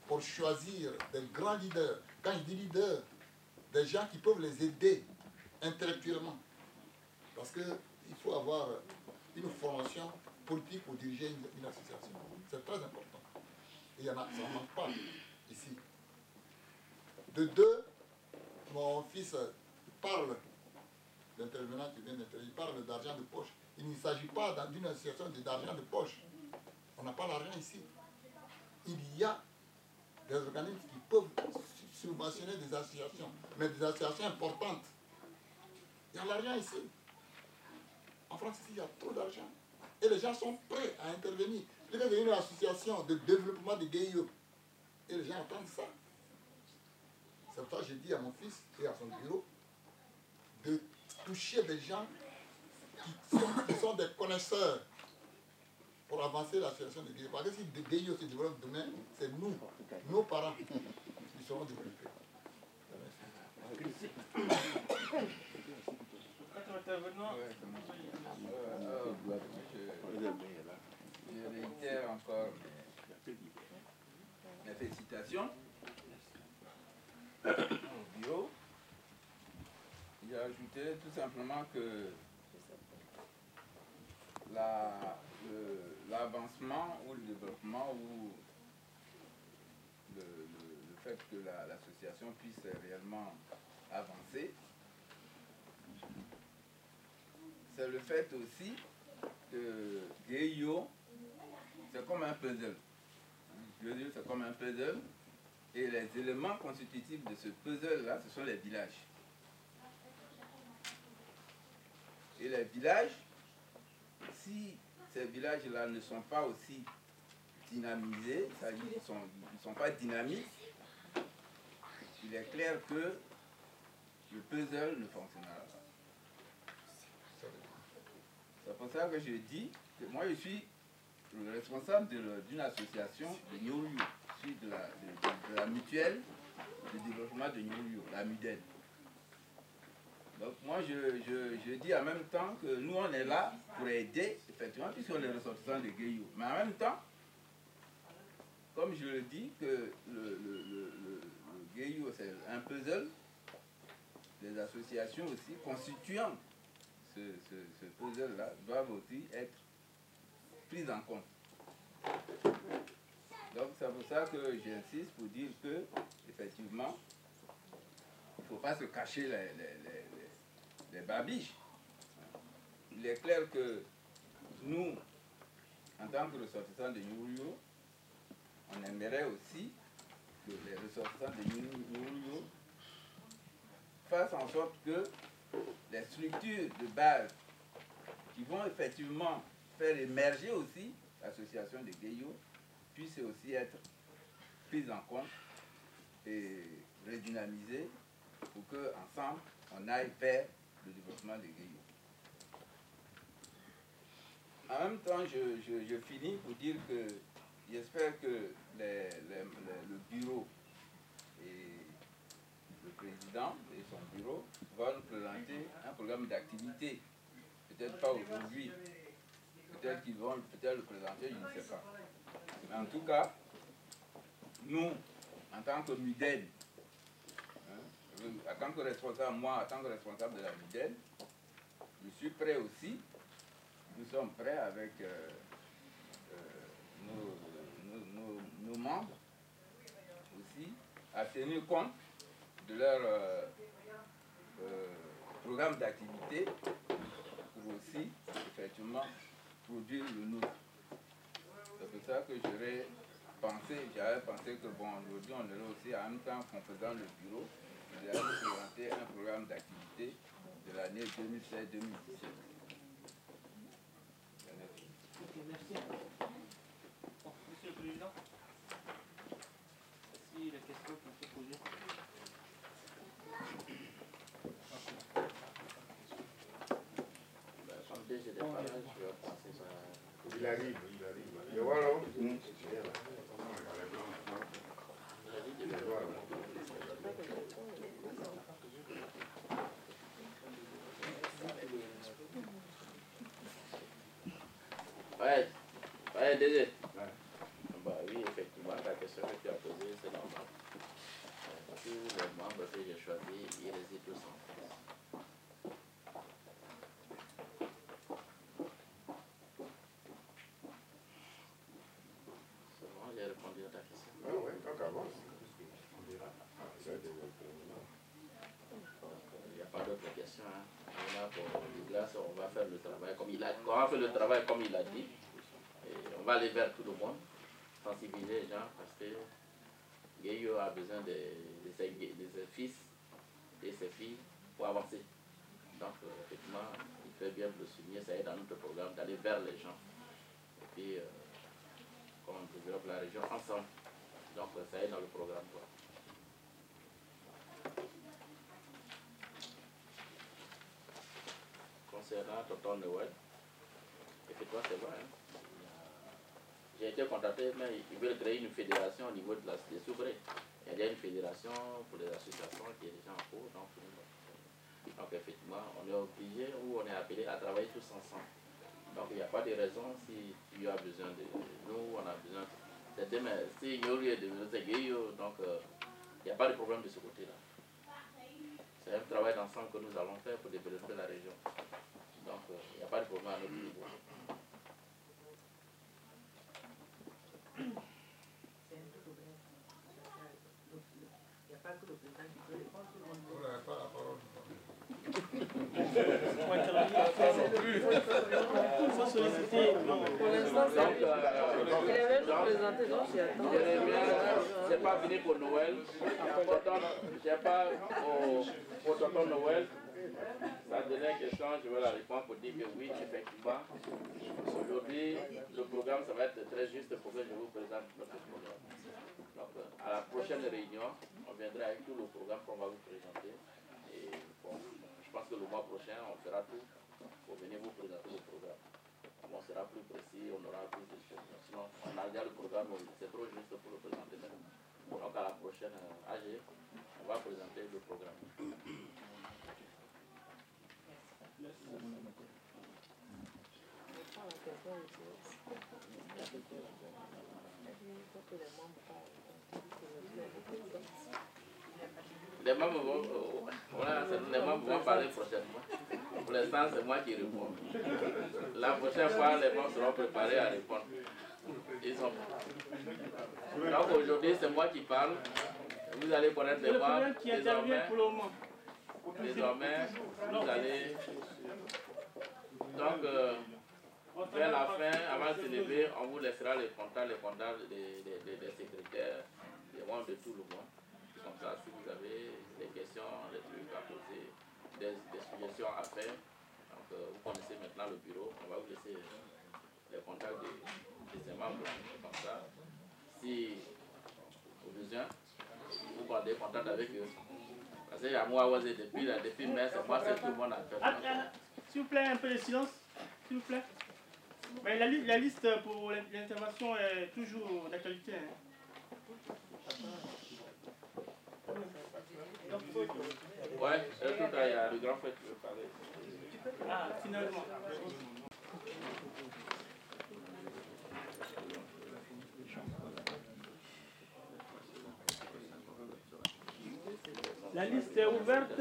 pour choisir des grands leaders. Quand je dis leaders, des gens qui peuvent les aider intellectuellement. Parce qu'il faut avoir une formation politique pour diriger une association. C'est très important. Et il y en a, ça ne manque pas ici. De 2, mon fils parle, l'intervenant qui vient d'intervenir, il parle d'argent de poche. Il ne s'agit pas d'une association d'argent de poche. l'argent ici. Il y a des organismes qui peuvent subventionner des associations, mais des associations importantes. Il y a l'argent ici. En France, ici, il y a trop d'argent. Et les gens sont prêts à intervenir. Il y a une association de développement de GIE. Et les gens attendent ça. C'est pour ça que j'ai dit à mon fils et à son bureau de toucher des gens qui sont des connaisseurs pour avancer l'association de GIE. Parce que si le GIE se développe demain, c'est nous, nos parents, qui seront développés. Je réitère encore mes félicitations au bureau. J'ai ajouté tout simplement que l'avancement ou le développement ou le fait que l'association puisse réellement avancer, c'est le fait aussi que GIO, c'est comme un puzzle. GIO, c'est comme un puzzle. Et les éléments constitutifs de ce puzzle-là, ce sont les villages. Et les villages, si ces villages-là ne sont pas aussi dynamisés, c'est-à-dire qu'ils ne sont pas dynamiques, il est clair que le puzzle ne fonctionnera pas. C'est pour ça que je dis que moi je suis le responsable d'une association de Nyoriyo. Je suis de la mutuelle de développement de Nyoriyo, la MUDEN. Donc moi je dis en même temps que nous on est là pour aider, effectivement, puisqu'on est ressortissants de GIO. Mais en même temps, comme je le dis, que le GIO c'est un puzzle, les associations aussi constituant ce puzzle-là doivent aussi être prises en compte. Donc c'est pour ça que j'insiste pour dire que, effectivement, il ne faut pas se cacher les babiches. Il est clair que nous, en tant que ressortissants de Nyoriyo, on aimerait aussi que les ressortissants de Nyoriyo fassent en sorte que les structures de base qui vont effectivement faire émerger aussi l'association de GIO puissent aussi être prises en compte et redynamisées pour qu'ensemble on aille vers le développement de GIO. En même temps, je finis pour dire que j'espère que le bureau et le président et son bureau vont nous présenter un programme d'activité. Peut-être pas aujourd'hui, peut-être qu'ils vont le présenter, je ne sais pas. Mais en tout cas, nous, en tant que MUDEN, en tant que responsable, moi, en tant que responsable de la MUDEN, je suis prêt aussi, nous sommes prêts avec nos membres aussi à tenir compte de leur programme d'activité pour aussi, effectivement, produire le nôtre. C'est pour ça que j'avais pensé que bon, aujourd'hui on aurait aussi, en même temps qu'en faisant le bureau, nous allons présenter un programme d'activité de l'année 2016-2017. Ok, merci. Bon, Monsieur le Président, si les questions qu'on peut poser. Il arrive. Et voilà. Ouais, DG. Bah oui, effectivement, la question que tu as posée, c'est normal. Tous les membres que j'ai choisis, ils résident tous en France. C'est bon, j'ai répondu à ta question. Ah ouais, donc avance. Il n'y a pas d'autres questions. Hein. On est là pour Douglas, on va faire le travail comme il a dit. Et on va aller vers tout le monde, sensibiliser les gens parce que Gueyo a besoin de ses fils et ses filles pour avancer. Donc, effectivement, il fait bien de le souligner, ça aide dans notre programme d'aller vers les gens. Et puis, comme on développe la région ensemble, donc ça aide dans le programme. Quoi. Concernant Tonton Noël, effectivement, c'est vrai. Hein. J'ai été contacté, mais ils veulent créer une fédération au niveau des souverains. Il y a une fédération pour les associations qui est déjà en cours. Donc effectivement, on est obligé ou on est appelé à travailler tous ensemble. Donc il n'y a pas de raison si tu as besoin de nous, on a besoin. C'est demain, si il y a besoin de Gueyo, donc il n'y a pas de problème de ce côté-là. C'est un travail d'ensemble que nous allons faire pour développer la région. Donc il n'y a pas de problème à notre niveau. Il faut solliciter. Pour l'instant, c'est pas fini pour Noël. J'ai pas pour tonton Noël. Sa dernière question, je vais la répondre pour dire que oui, effectivement, aujourd'hui, le programme, ça va être très juste pour que je vous présente notre programme. Donc, à la prochaine réunion, on viendra avec tout le programme qu'on va vous présenter. Et bon, je pense que le mois prochain, on fera tout pour venir vous présenter le programme. On sera plus précis, on aura plus de choses. Sinon, on a déjà le programme, c'est trop juste pour le présenter maintenant. Donc, à la prochaine AG, on va présenter le programme. Les membres vont parler prochainement. Pour l'instant, c'est moi qui réponds. La prochaine fois, les membres seront préparés à répondre. Donc aujourd'hui, c'est moi qui parle. Vous allez connaître les membres. Désormais, vous allez... Donc, vers la fin, avant de se lever, on vous laissera les contacts des secrétaires, des membres de tout le monde. Comme ça, si vous avez des questions, des trucs à poser, des suggestions à faire, donc vous connaissez maintenant le bureau, on va vous laisser les contacts de ces membres. Comme ça, si au besoin, vous prenez contact avec eux. Parce qu'il y a moi, depuis mai, c'est moi, c'est tout le monde à faire. S'il vous plaît, un peu de silence, s'il vous plaît. Mais la liste pour l'intervention est toujours d'actualité. Hein. Ouais, tout à il y a le grand frère qui veut parler. Ah, finalement. La liste est ouverte.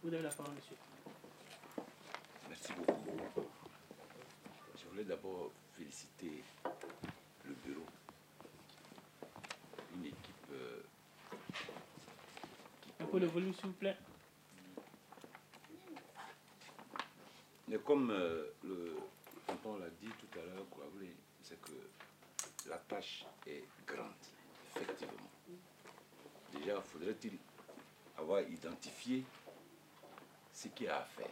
Vous avez la parole, monsieur. Merci beaucoup. Je voulais d'abord féliciter le bureau. Une équipe Un peu le volume, s'il vous plaît. Mais comme le tonton l'a dit tout à l'heure, c'est que la tâche est grande, effectivement. Déjà, faudrait-il avoir identifié ce qu'il y a à faire.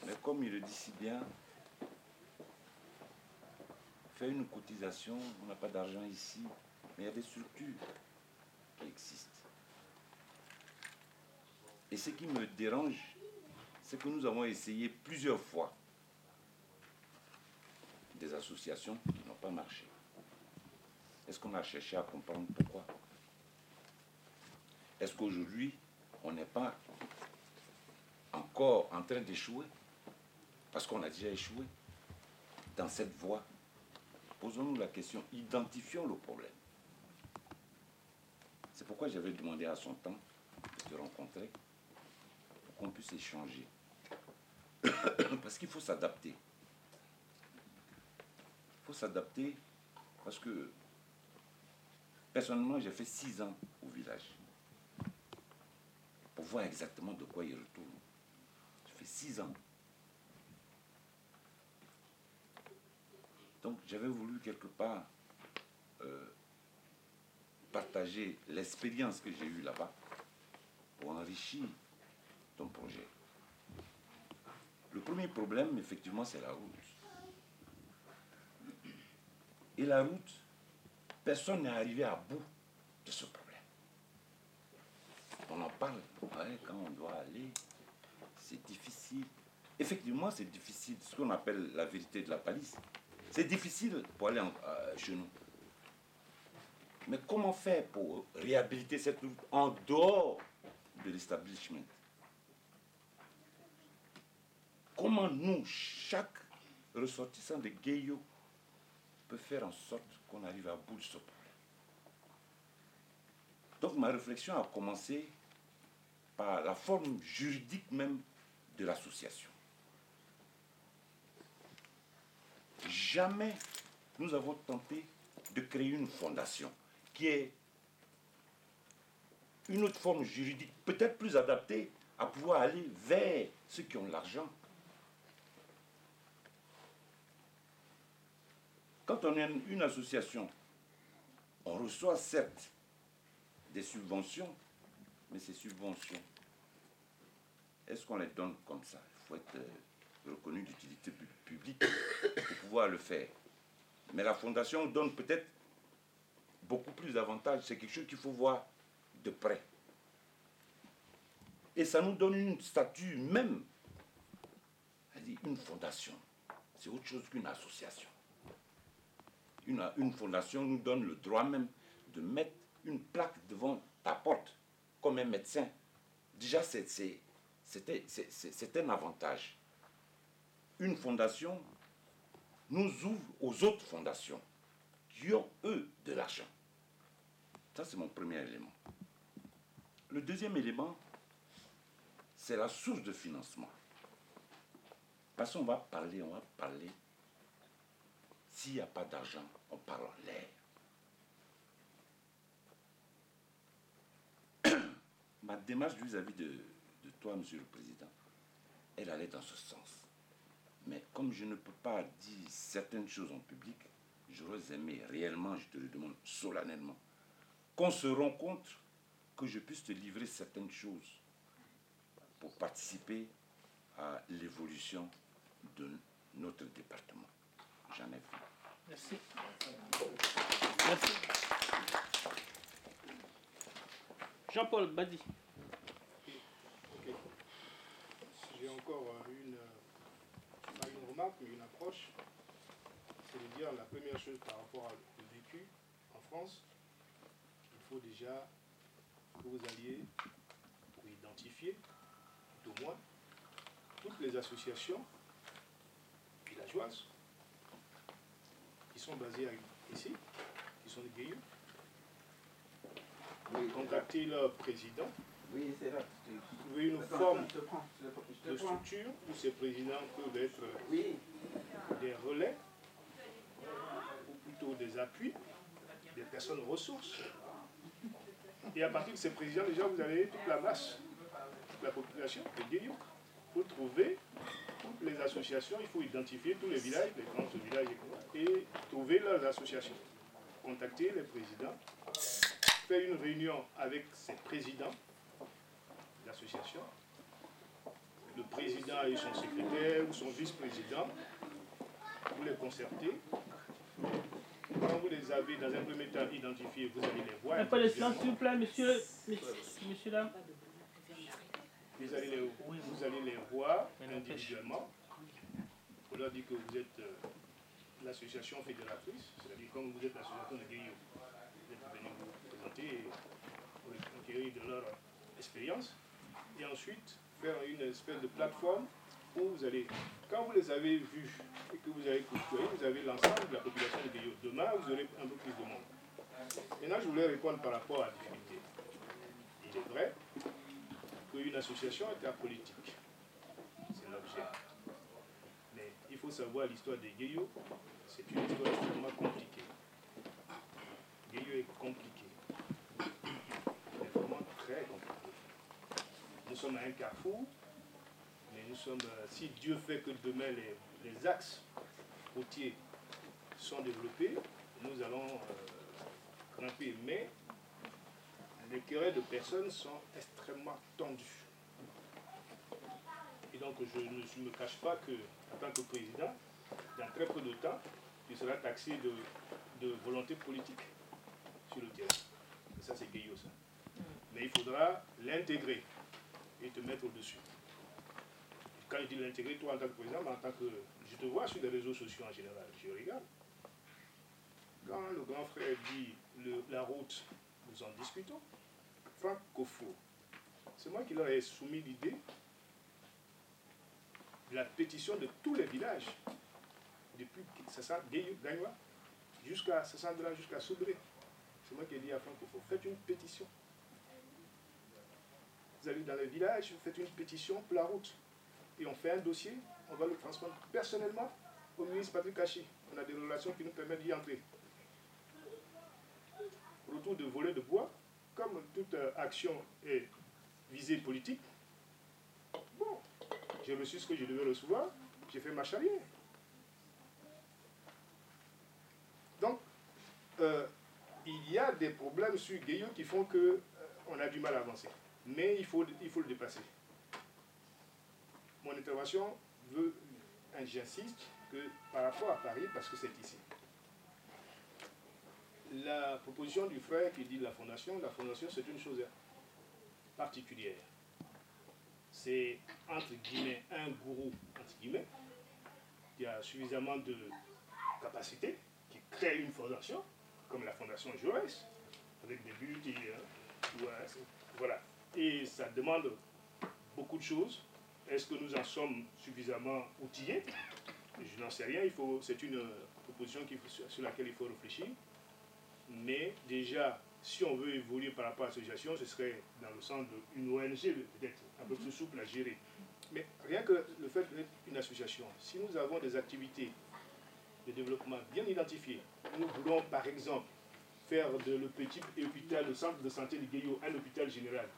Mais comme il le dit si bien, faire une cotisation, on n'a pas d'argent ici, mais il y a des structures qui existent. Et ce qui me dérange, c'est que nous avons essayé plusieurs fois des associations qui n'ont pas marché. Est-ce qu'on a cherché à comprendre pourquoi? Est-ce qu'aujourd'hui, on n'est pas encore en train d'échouer? Parce qu'on a déjà échoué dans cette voie. Posons-nous la question, identifions le problème. C'est pourquoi j'avais demandé à son temps de te rencontrer pour qu'on puisse échanger. Parce qu'il faut s'adapter. faut s'adapter parce que personnellement, j'ai fait 6 ans au village pour voir exactement de quoi il retourne. J'ai fait 6 ans. Donc, j'avais voulu quelque part partager l'expérience que j'ai eue là-bas pour enrichir ton projet. Le premier problème, effectivement, c'est la route. Et la route, personne n'est arrivé à bout de ce problème. On en parle, ouais, quand on doit aller, c'est difficile. Effectivement, c'est difficile, ce qu'on appelle la vérité de la palisse. C'est difficile pour aller chez nous. Mais comment faire pour réhabiliter cette route en dehors de l'establishment? Comment nous, chaque ressortissant de Guéyo, peut faire en sorte qu'on arrive à bout de ce problème? Donc ma réflexion a commencé par la forme juridique même de l'association. Jamais nous avons tenté de créer une fondation qui est une autre forme juridique, peut-être plus adaptée à pouvoir aller vers ceux qui ont l'argent. Quand on est une association, on reçoit certes des subventions, mais ces subventions, est-ce qu'on les donne comme ça? Il faut être reconnu d'utilité publique pour pouvoir le faire. Mais la fondation donne peut-être beaucoup plus d'avantages. C'est quelque chose qu'il faut voir de près. Et ça nous donne une statut même. C'est-à-dire une fondation. C'est autre chose qu'une association. Une fondation nous donne le droit même de mettre une plaque devant ta porte, comme un médecin. Déjà, c'est un avantage. Une fondation nous ouvre aux autres fondations qui ont, eux, de l'argent. Ça, c'est mon premier élément. Le deuxième élément, c'est la source de financement. Parce qu'on va parler, s'il n'y a pas d'argent, on parle en l'air. Ma démarche vis-à-vis de toi, Monsieur le Président, elle allait dans ce sens. Mais comme je ne peux pas dire certaines choses en public, j'aurais aimé réellement, je te le demande solennellement, qu'on se rencontre, que je puisse te livrer certaines choses pour participer à l'évolution de notre département. J'en ai fait. Merci. Merci. Jean-Paul Badi. Ok. J'ai encore pas une remarque, mais une approche. C'est de dire la première chose par rapport au vécu en France, il faut déjà que vous alliez pour identifier, tout au moins, toutes les associations villageoises qui sont basées ici, qui sont des Guéyeux. Contacter leur président. Oui, c'est là. Trouver une forme de structure où ces présidents peuvent être des relais, ou plutôt des appuis, des personnes ressources. Et à partir de ces présidents, déjà, vous avez toute la masse, toute la population, les Guéyeux. Il faut trouver toutes les associations, il faut identifier tous les villages, les grands villages, et trouver leurs associations. Contacter les présidents, faire une réunion avec ces présidents d'associations, le président et son secrétaire ou son vice-président, vous les concertez. Quand vous les avez dans un premier temps identifiés, vous allez les voir. Un peu de silence, s'il vous plaît, monsieur là. Vous allez les voir individuellement. Vous leur dites que vous êtes l'association fédératrice, c'est-à-dire comme vous êtes l'association de Guéyeux. Vous êtes venu vous présenter pour recueillir de leur expérience. Et ensuite, faire une espèce de plateforme où vous allez, quand vous les avez vus et que vous avez côtoyé, vous avez l'ensemble de la population de Guéyeux. Demain, vous aurez un peu plus de monde. Maintenant, je voulais répondre par rapport à la difficulté. Il est vrai qu'une association est apolitique. C'est l'objet. Mais il faut savoir l'histoire des Guéyeux. C'est une histoire sommes à un carrefour, mais nous sommes, si Dieu fait que demain les axes routiers sont développés, nous allons grimper. Mais les querelles de personnes sont extrêmement tendues. Et donc je ne me cache pas que, en tant que président, dans très peu de temps, tu seras taxé de volonté politique sur le terrain. Et ça, c'est Gueyo, ça. Mais il faudra l'intégrer et te mettre au-dessus. Quand je dis l'intégrer, toi en tant que président, mais en tant que... Je te vois sur les réseaux sociaux en général, je regarde. Quand le grand frère dit la route, nous en discutons. Franck Kofo, c'est moi qui leur ai soumis l'idée de la pétition de tous les villages, depuis Gagnoa jusqu'à Sassandra, jusqu'à Soubré. C'est moi qui ai dit à Franck Kofo, faites une pétition. Vous allez dans les villages, vous faites une pétition pour la route. Et on fait un dossier, on va le transmettre personnellement au ministre Patrick Kachi. On a des relations qui nous permettent d'y entrer. Retour de volet de bois, comme toute action est visée politique, bon, j'ai reçu ce que je devais recevoir, j'ai fait marche arrière. Donc, il y a des problèmes sur Gueyo qui font qu'on a du mal à avancer. Mais il faut le dépasser. Mon intervention veut, j'insiste, que par rapport à Paris, parce que c'est ici. La proposition du frère qui dit la fondation c'est une chose particulière. C'est entre guillemets un gourou, entre guillemets, qui a suffisamment de capacité, qui crée une fondation, comme la fondation Jaurès, avec des buts, voilà. Et ça demande beaucoup de choses. Est-ce que nous en sommes suffisamment outillés? Je n'en sais rien, c'est une proposition sur laquelle il faut réfléchir. Mais déjà, si on veut évoluer par rapport à l'association, ce serait dans le sens d'une ONG peut-être un peu plus souple à gérer. Mais rien que le fait d'être une association, si nous avons des activités de développement bien identifiées, nous voulons par exemple faire le petit hôpital, le centre de santé de Gueyo, un hôpital général,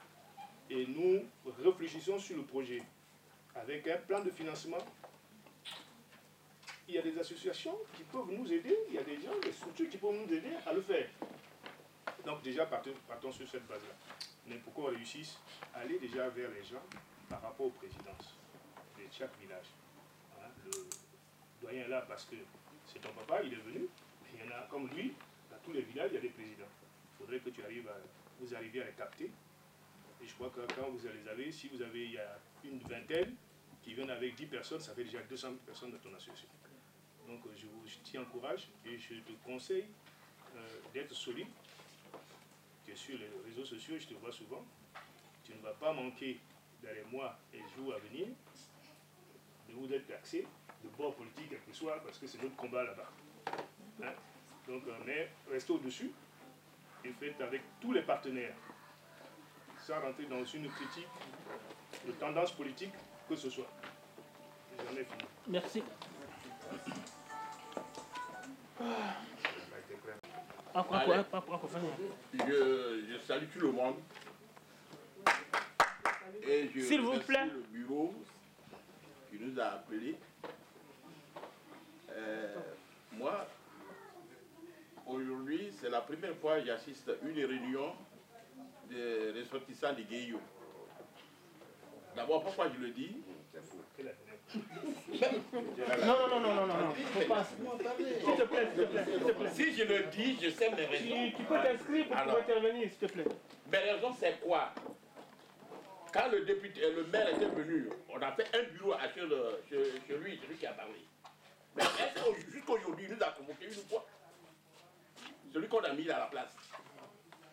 et nous réfléchissons sur le projet avec un plan de financement. Il y a des associations qui peuvent nous aider, il y a des gens, des structures qui peuvent nous aider à le faire. Donc déjà, partons sur cette base-là. Mais pour qu'on réussisse, aller déjà vers les gens par rapport aux présidences de chaque village. Voilà, le doyen est là parce que c'est ton papa, il est venu. Il y en a comme lui, dans tous les villages, il y a des présidents. Il faudrait que vous arriviez à les capter. Et je crois que quand vous les avez, si vous avez, il y a une vingtaine qui viennent avec 10 personnes, ça fait déjà 200 personnes dans ton association. Donc je t'y encourage et je te conseille d'être solide. Tu es sur les réseaux sociaux, je te vois souvent. Tu ne vas pas manquer dans les mois et jours à venir de vous être taxé de bord politique quel que soit, parce que c'est notre combat là-bas. Hein? Donc, mais restez au-dessus et faites avec tous les partenaires, sans rentrer dans une critique de tendance politique que ce soit. J'en ai fini. Merci. Je salue tout le monde. Et je S'il vous plaît. le bureau qui nous a appelés. Moi, aujourd'hui, c'est la première fois que j'assiste à une réunion des ressortissants de Gueyo. D'abord, pourquoi je le dis? Non. Faut pas. S'il te plaît. Si je le dis, je sais mes raisons. Tu peux t'inscrire pour pouvoir intervenir, s'il te plaît. Mes raisons, c'est quoi? Quand le maire était venu, on a fait un bureau chez lui, celui qui a parlé. Mais est-ce que jusqu'aujourd'hui, il nous a convoqué une fois? Celui qu'on a mis à la place.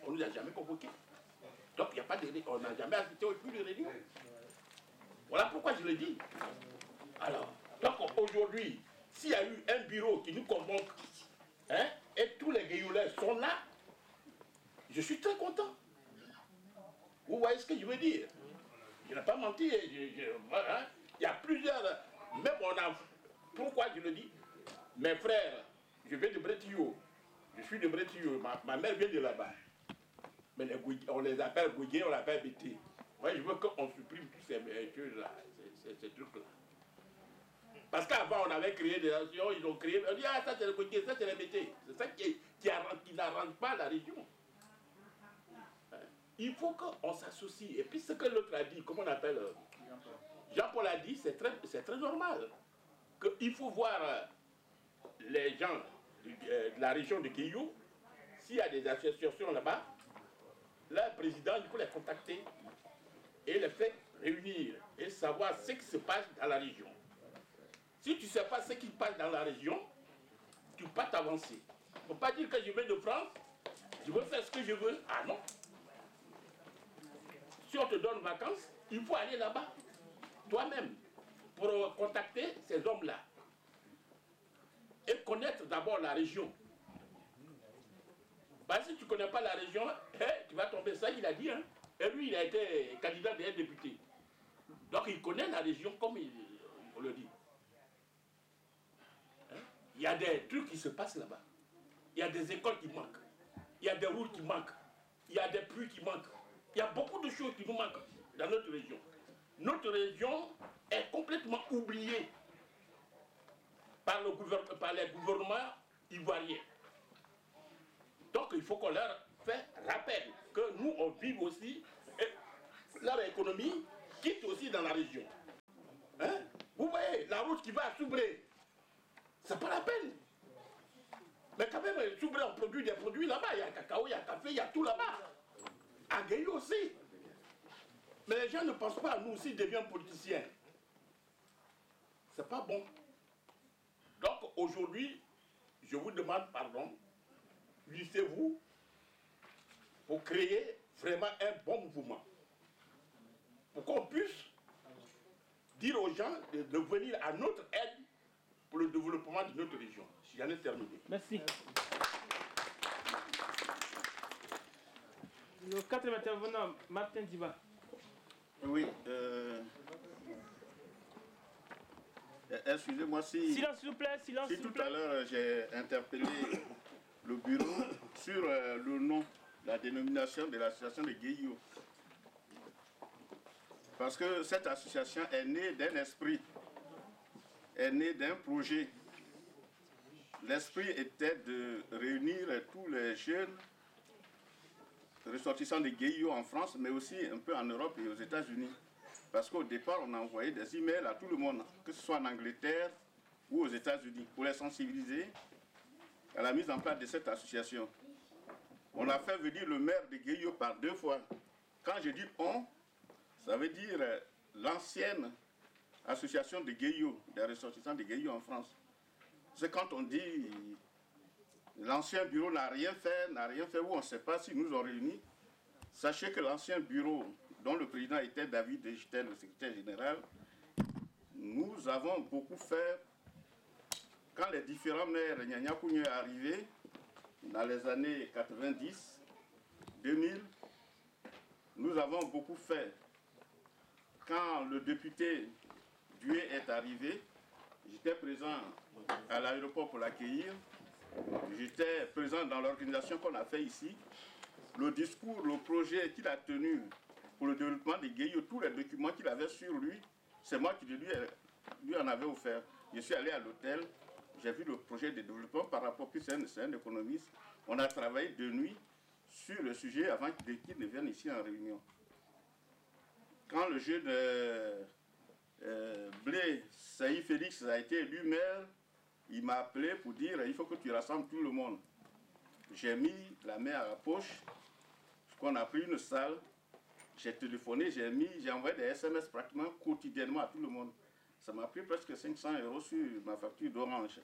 On ne nous a jamais convoqué. Donc il n'y a pas de réunion. On n'a jamais assisté au plus de réunion. Voilà pourquoi je le dis. Alors, donc aujourd'hui, s'il y a eu un bureau qui nous convoque, hein, et tous les Guéyoulais sont là, je suis très content. Vous voyez ce que je veux dire? Je n'ai pas menti. Voilà. Il y a plusieurs. Même on a. Pourquoi je le dis? Mes frères, je viens de Bretillo. Je suis de Bretillo. Ma mère vient de là-bas. Mais on les appelle Gougué, on l'appelle Bété. Moi, je veux qu'on supprime tous ces choses-là, ces trucs-là. Parce qu'avant, on avait créé des nations, ils ont créé, on dit, ah, ça c'est le côté, ça c'est le métier. C'est ça qui n'arrange pas la région. Il faut qu'on s'associe. Et puis ce que l'autre a dit, comment on appelle, Jean-Paul a dit, c'est très normal. Qu'il faut voir les gens de la région de Guéillou, s'il y a des associations là-bas, là, le président, il faut les contacter et les faire réunir et savoir ce qui se passe dans la région. Si tu ne sais pas ce qui se passe dans la région, tu ne peux pas t'avancer. Il ne faut pas dire que je viens de France, je veux faire ce que je veux. Ah non. Si on te donne vacances, il faut aller là-bas, toi-même, pour contacter ces hommes-là. Et connaître d'abord la région. Parce que si tu ne connais pas la région, tu vas tomber. Ça, il a dit. Hein. Et lui, il a été candidat d'un député. Donc, il connaît la région comme on le dit. Hein? Il y a des trucs qui se passent là-bas. Il y a des écoles qui manquent. Il y a des routes qui manquent. Il y a des puits qui manquent. Il y a beaucoup de choses qui nous manquent dans notre région. Notre région est complètement oubliée par les gouvernements ivoiriens. Donc il faut qu'on leur fasse rappel que nous, on vive aussi, et leur économie quitte aussi dans la région. Hein? Vous voyez, la route qui va à Soubré, c'est pas la peine. Mais quand même, Soubré, on produit des produits là-bas. Il y a cacao, il y a café, il y a tout là-bas. À Guéillou aussi. Mais les gens ne pensent pas à nous aussi, deviennent politiciens. C'est pas bon. Donc aujourd'hui, je vous demande pardon. Unissez-vous pour créer vraiment un bon mouvement. Pour qu'on puisse dire aux gens de venir à notre aide pour le développement de notre région. J'en ai terminé. Merci. Le quatrième intervenant, Martin Diba. Oui. Excusez-moi si... Silence, s'il vous plaît, silence, si s'il vous tout plaît. à l'heure j'ai interpellé le bureau sur le nom, la dénomination de l'association de Guéillou. Parce que cette association est née d'un esprit, est née d'un projet. L'esprit était de réunir tous les jeunes ressortissants de Guéillou en France, mais aussi un peu en Europe et aux États-Unis. Parce qu'au départ, on a envoyé des emails à tout le monde, que ce soit en Angleterre ou aux États-Unis, pour les sensibiliser à la mise en place de cette association. On a fait venir le maire de Guéillou par 2 fois. Quand je dis on, ça veut dire l'ancienne association de Guéillou, des ressortissants de Guéillou en France. C'est quand on dit l'ancien bureau n'a rien fait, ou on ne sait pas s'ils nous ont réunis. Sachez que l'ancien bureau, dont le président était David Degitel, le secrétaire général, nous avons beaucoup fait quand les différents maires Nyanya Kounye est arrivé dans les années 90, 2000. Nous avons beaucoup fait quand le député Dué est arrivé. J'étais présent à l'aéroport pour l'accueillir. J'étais présent dans l'organisation qu'on a fait ici. Le discours, le projet qu'il a tenu pour le développement des Guéillou, tous les documents qu'il avait sur lui, c'est moi qui lui en avais offert. Je suis allé à l'hôtel, j'ai vu le projet de développement par rapport, puis c'est un économiste. On a travaillé de nuit sur le sujet avant qu'il ne vienne ici en réunion. Quand le jeune Blé Saïd Félix a été élu maire, il m'a appelé pour dire il faut que tu rassembles tout le monde. J'ai mis la main à la poche, on a pris une salle, j'ai téléphoné, j'ai envoyé des SMS pratiquement quotidiennement à tout le monde. Ça m'a pris presque 500 € sur ma facture d'Orange.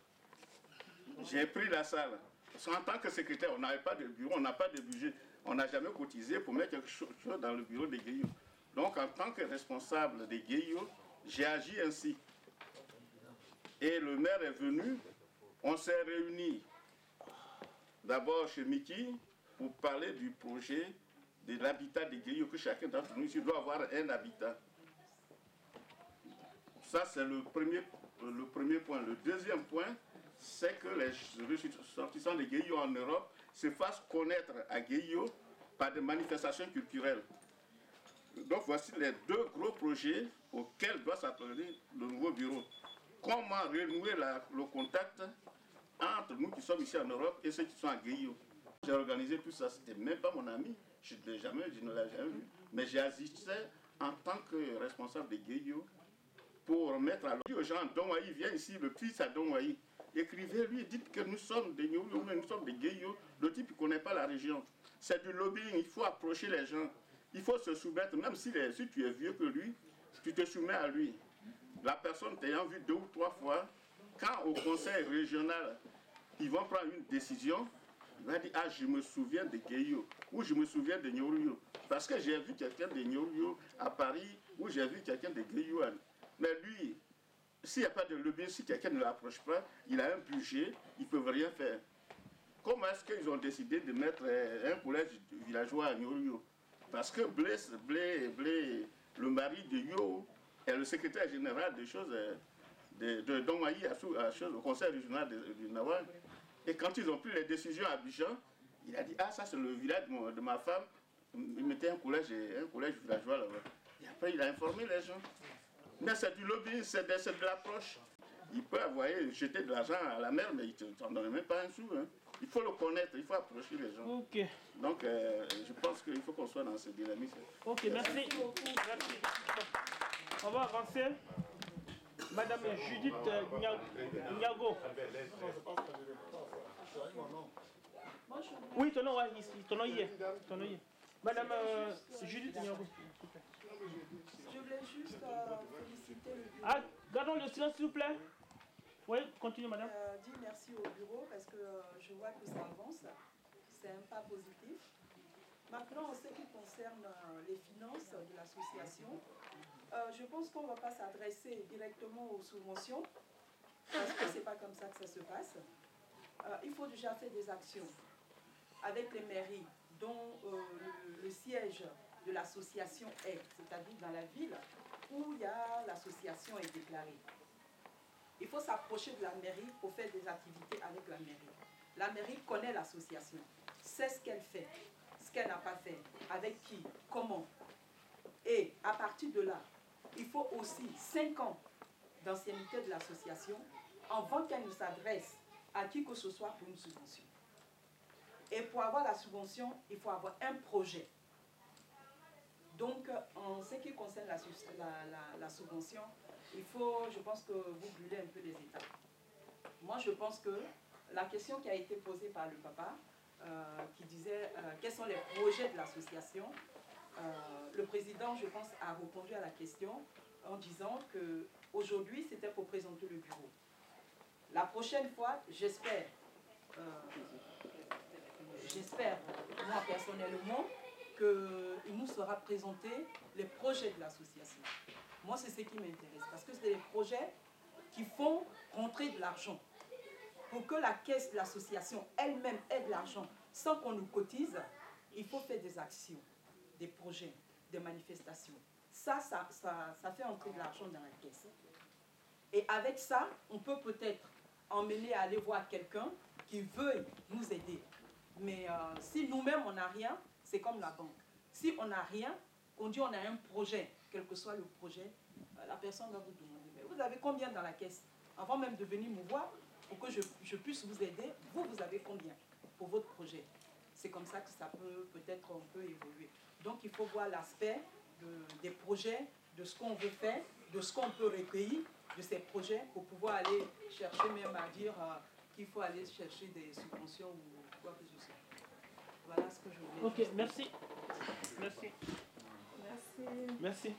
J'ai pris la salle. Parce qu'en tant que secrétaire, on n'avait pas de bureau, on n'a pas de budget. On n'a jamais cotisé pour mettre quelque chose dans le bureau des Guéillou. Donc en tant que responsable des Guéillou, j'ai agi ainsi. Et le maire est venu, on s'est réunis d'abord chez Mickey pour parler du projet de l'habitat des Guéillou, que chacun d'entre nous ici doit avoir un habitat. Ça, c'est le premier point. Le deuxième point, c'est que les ressortissants de Guéillou en Europe se fassent connaître à Guéillou par des manifestations culturelles. Donc voici les deux gros projets auxquels doit s'atteler le nouveau bureau. Comment renouer le contact entre nous qui sommes ici en Europe et ceux qui sont à Guéhio. J'ai organisé tout ça, c'était même pas mon ami, je ne l'ai jamais vu, mais j'ai assisté en tant que responsable de Guéhio pour mettre à l'ordre aux gens, Dongwayi, viens ici, le fils à Dongwayi. Écrivez-lui, dites que nous sommes des Nyoulou, nous sommes des Guéhio. Le type ne connaît pas la région. C'est du lobbying, il faut approcher les gens. Il faut se soumettre, même si tu es vieux que lui, tu te soumets à lui. La personne t'ayant vu 2 ou 3 fois, quand au conseil régional, ils vont prendre une décision, il va dire, ah, je me souviens de Guéhio, ou je me souviens de Nyoulou. Parce que j'ai vu quelqu'un de Nyoulou à Paris, ou j'ai vu quelqu'un de Guéhio. Mais lui, s'il n'y a pas de lobby, si quelqu'un ne l'approche pas, il a un budget, ils ne peuvent rien faire. Comment est-ce qu'ils ont décidé de mettre un collège villageois à Nyoulou? Parce que Blé, le mari de Yo, est le secrétaire général des choses de Dongwayi au conseil régional du Nawal. Et quand ils ont pris les décisions à Abidjan, il a dit, ah, ça c'est le village de ma femme, il mettait un collège villageois là-bas. Et après, il a informé les gens. Mais c'est du lobbying, c'est de l'approche. Il peut jeter de l'argent à la mer, mais il ne t'en donne même pas un sou. Hein. Il faut le connaître, il faut approcher les gens. Ok. Donc, je pense qu'il faut qu'on soit dans ce dynamisme. Ok, merci. Merci. On va avancer. Madame Judith Niago. Oui, ton nom, ici. Ton nom y est. Madame Judith Niago. Je voulais juste féliciter le bureau. Ah, gardons le silence, s'il vous plaît. Oui, continue, madame. Dire merci au bureau parce que je vois que ça avance. C'est un pas positif. Maintenant, en ce qui concerne les finances de l'association, je pense qu'on ne va pas s'adresser directement aux subventions parce que ce n'est pas comme ça que ça se passe. Il faut déjà faire des actions avec les mairies dont le siège de l'association est, c'est-à-dire dans la ville où l'association est déclarée. Il faut s'approcher de la mairie pour faire des activités avec la mairie. La mairie connaît l'association, sait ce qu'elle fait, ce qu'elle n'a pas fait, avec qui, comment. Et à partir de là, il faut aussi 5 ans d'ancienneté de l'association avant qu'elle ne s'adresse à qui que ce soit pour une subvention. Et pour avoir la subvention, il faut avoir un projet. Donc, en ce qui concerne la subvention, il faut, je pense que vous brûlez un peu les étapes. Moi, je pense que la question qui a été posée par le papa, qui disait quels sont les projets de l'association, le président, je pense, a répondu à la question en disant qu'aujourd'hui, c'était pour présenter le bureau. La prochaine fois, j'espère, moi personnellement, qu'il nous sera présenté les projets de l'association. Moi, c'est ce qui m'intéresse, parce que c'est des projets qui font rentrer de l'argent. Pour que la caisse de l'association elle-même ait de l'argent sans qu'on nous cotise, il faut faire des actions, des projets, des manifestations. Ça fait entrer de l'argent dans la caisse. Et avec ça, on peut peut-être emmener à aller voir quelqu'un qui veut nous aider. Mais si nous-mêmes, on n'a rien, c'est comme la banque. Si on n'a rien, on dit on a un projet, quel que soit le projet, la personne va vous demander, mais vous avez combien dans la caisse? Avant même de venir me voir, pour que je puisse vous aider, vous avez combien pour votre projet? C'est comme ça que ça peut-être un peu évoluer. Donc il faut voir l'aspect des projets, de ce qu'on veut faire, de ce qu'on peut recueillir de ces projets pour pouvoir aller chercher même à dire qu'il faut aller chercher des subventions ou quoi que ce soit. Voilà ce que je voulais dire. Ok, merci. Merci. Merci. Merci.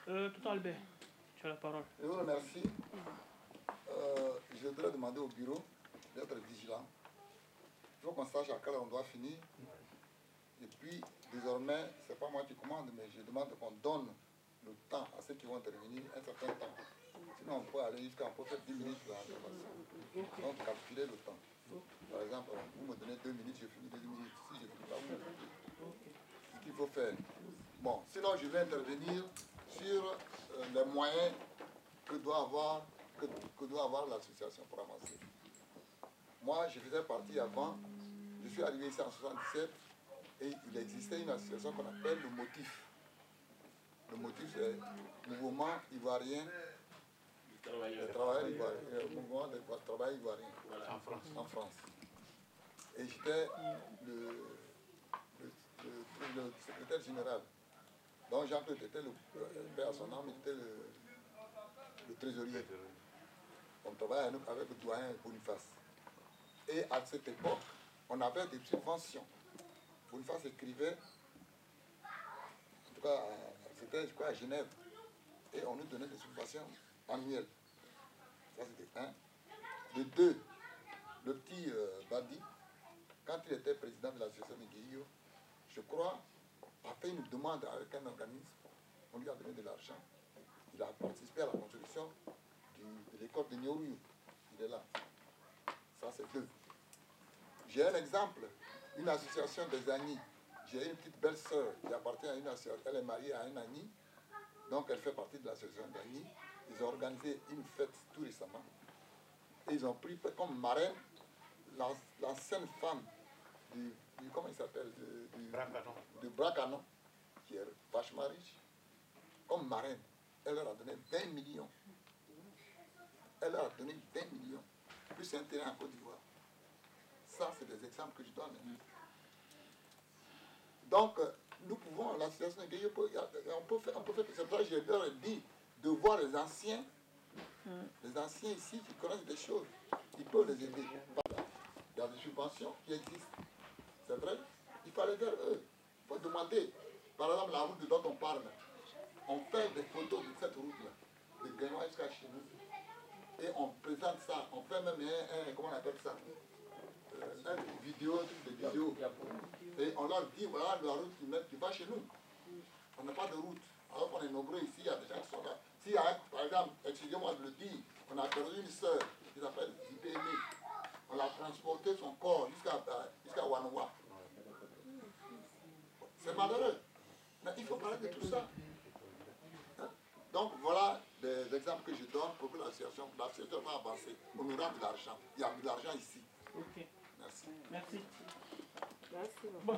Tout Albert, tu as la parole. Je vous remercie. Je voudrais demander au bureau d'être vigilant. Il faut qu'on sache à quelle heure on doit finir. Et puis, désormais, ce n'est pas moi qui commande, mais je demande qu'on donne le temps à ceux qui vont intervenir, un certain temps. Sinon, on peut aller jusqu'à, on peut faire 10 minutes d'intervention. Donc, calculer le temps. Par exemple, vous me donnez 2 minutes, je finis 2 minutes. Si je ne finis pas, vous me donnez. Ce qu'il faut faire. Bon, sinon, je vais intervenir sur les moyens que doit avoir l'association pour avancer. Moi, je faisais partie avant, je suis arrivé ici en 1977, et il existait une association qu'on appelle le Motif. Le motif c'est le mouvement ivoirien, le travail ivoirien, le mouvement de travail ivoirien en France. Et j'étais le secrétaire général. Donc Jean-Claude était le père à son âme, il était le trésorier. On travaillait avec le doyen Boniface. Et à cette époque, on avait des subventions. Boniface écrivait, en tout cas, c'était je crois à Genève, et on nous donnait des subventions annuelles. Ça c'était un. De deux, le petit Badi, quand il était président de l'association de Guillaume, je crois, a fait une demande avec un organisme, on lui a donné de l'argent. Il a participé à la construction de l'école de Nyoru. Il est là. Ça c'est deux. J'ai un exemple, une association des Agnis. J'ai une petite belle-sœur qui appartient à une association. Elle est mariée à un Agni, donc elle fait partie de l'association d'Agnis. Ils ont organisé une fête tout récemment. Et ils ont pris comme marraine l'ancienne femme du comment il s'appelle, de Bracanon, qui est vachement riche, comme marraine. Elle leur a donné 20 millions. Elle leur a donné 20 millions, plus un terrain en Côte d'Ivoire. Ça, c'est des exemples que je donne. Donc, nous pouvons, l'association de Guéhiou, on peut faire, c'est pour ça que je leur ai dit de voir les anciens ici qui connaissent des choses, ils peuvent les aider. Il y a des subventions qui existent. C'est vrai, il faut aller vers eux. Il faut demander, par exemple, la route dont on parle. On fait des photos de cette route-là, de Guénois jusqu'à chez nous. Et on présente ça, on fait même comment on appelle ça, une vidéo, des vidéos. Et on leur dit, voilà la route qui va chez nous. On n'a pas de route. Alors qu'on est nombreux ici, il y a des gens qui sont là. S'il y a, par exemple, excusez-moi de le dire, on a perdu une sœur qui s'appelle IPM. On l'a transporté son corps jusqu'à Wanoua. C'est malheureux. Mais il faut parler de tout ça. Donc voilà des exemples que je donne pour que l'association va avancer. On aura de l'argent. Il y a de l'argent ici. Ok. Merci. Merci. Merci. Bon.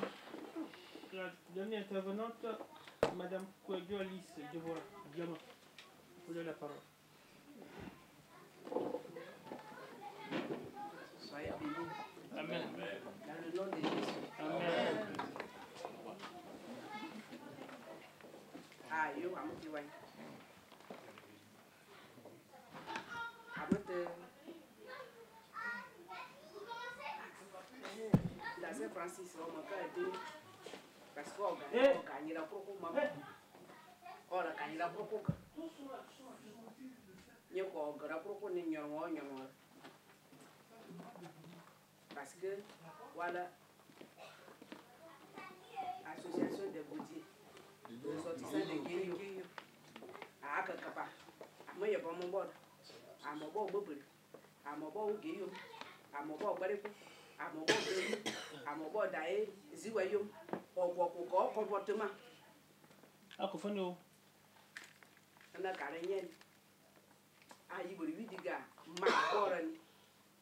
La dernière intervenante, Madame Kouegio Alice Devora Diamant. Vous avez la parole. Soyez bénis. Amen. Dans le nom de Jésus. Amen. Ah, yo, I'm going to dans Saint-Francis, on m'a dit parce qu'on gagne la propre maman. On a gagné la propre. Nous avons gagné la propre parce que voilà, association des boutiers, les sortissants de Guéhiou, à Akakapa, à moi, il y a pas mon bord. À mon bord, à mon bord, Guéhiou, à mon bord, Bareko, à mon bord, à mon bord, Daé, Ziwayum, au comportement. Ah, qu'on fait nous. On a carrément. Ah, il veut lui dire, ma corne,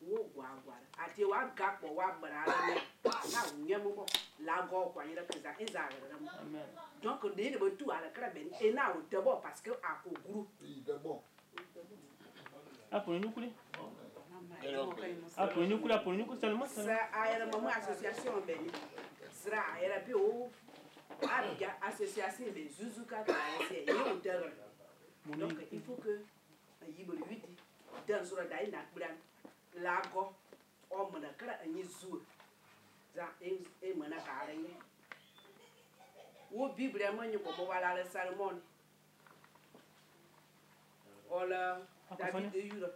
ou guagua, à te wa gap ou wa barara, na nyamo, la go, quand il a pris à Ezara. Donc, on dit de tout à la crabine, et là, d'abord parce que à Kougou. D'abord. Ah, pour nous couler. Ah, pour nous couler seulement. Ça a une maman association bénie. Sera à la bio. Ah, il y a association des Zuzuka qui a essayé au terrain. Donc, il faut que il y ait dans sur la daï n'a pas l'ago, on me l'a créé un yeux. Ça est mon accaring. Ou Bible à moi, you peux voir la salmon. Or la David de Euro.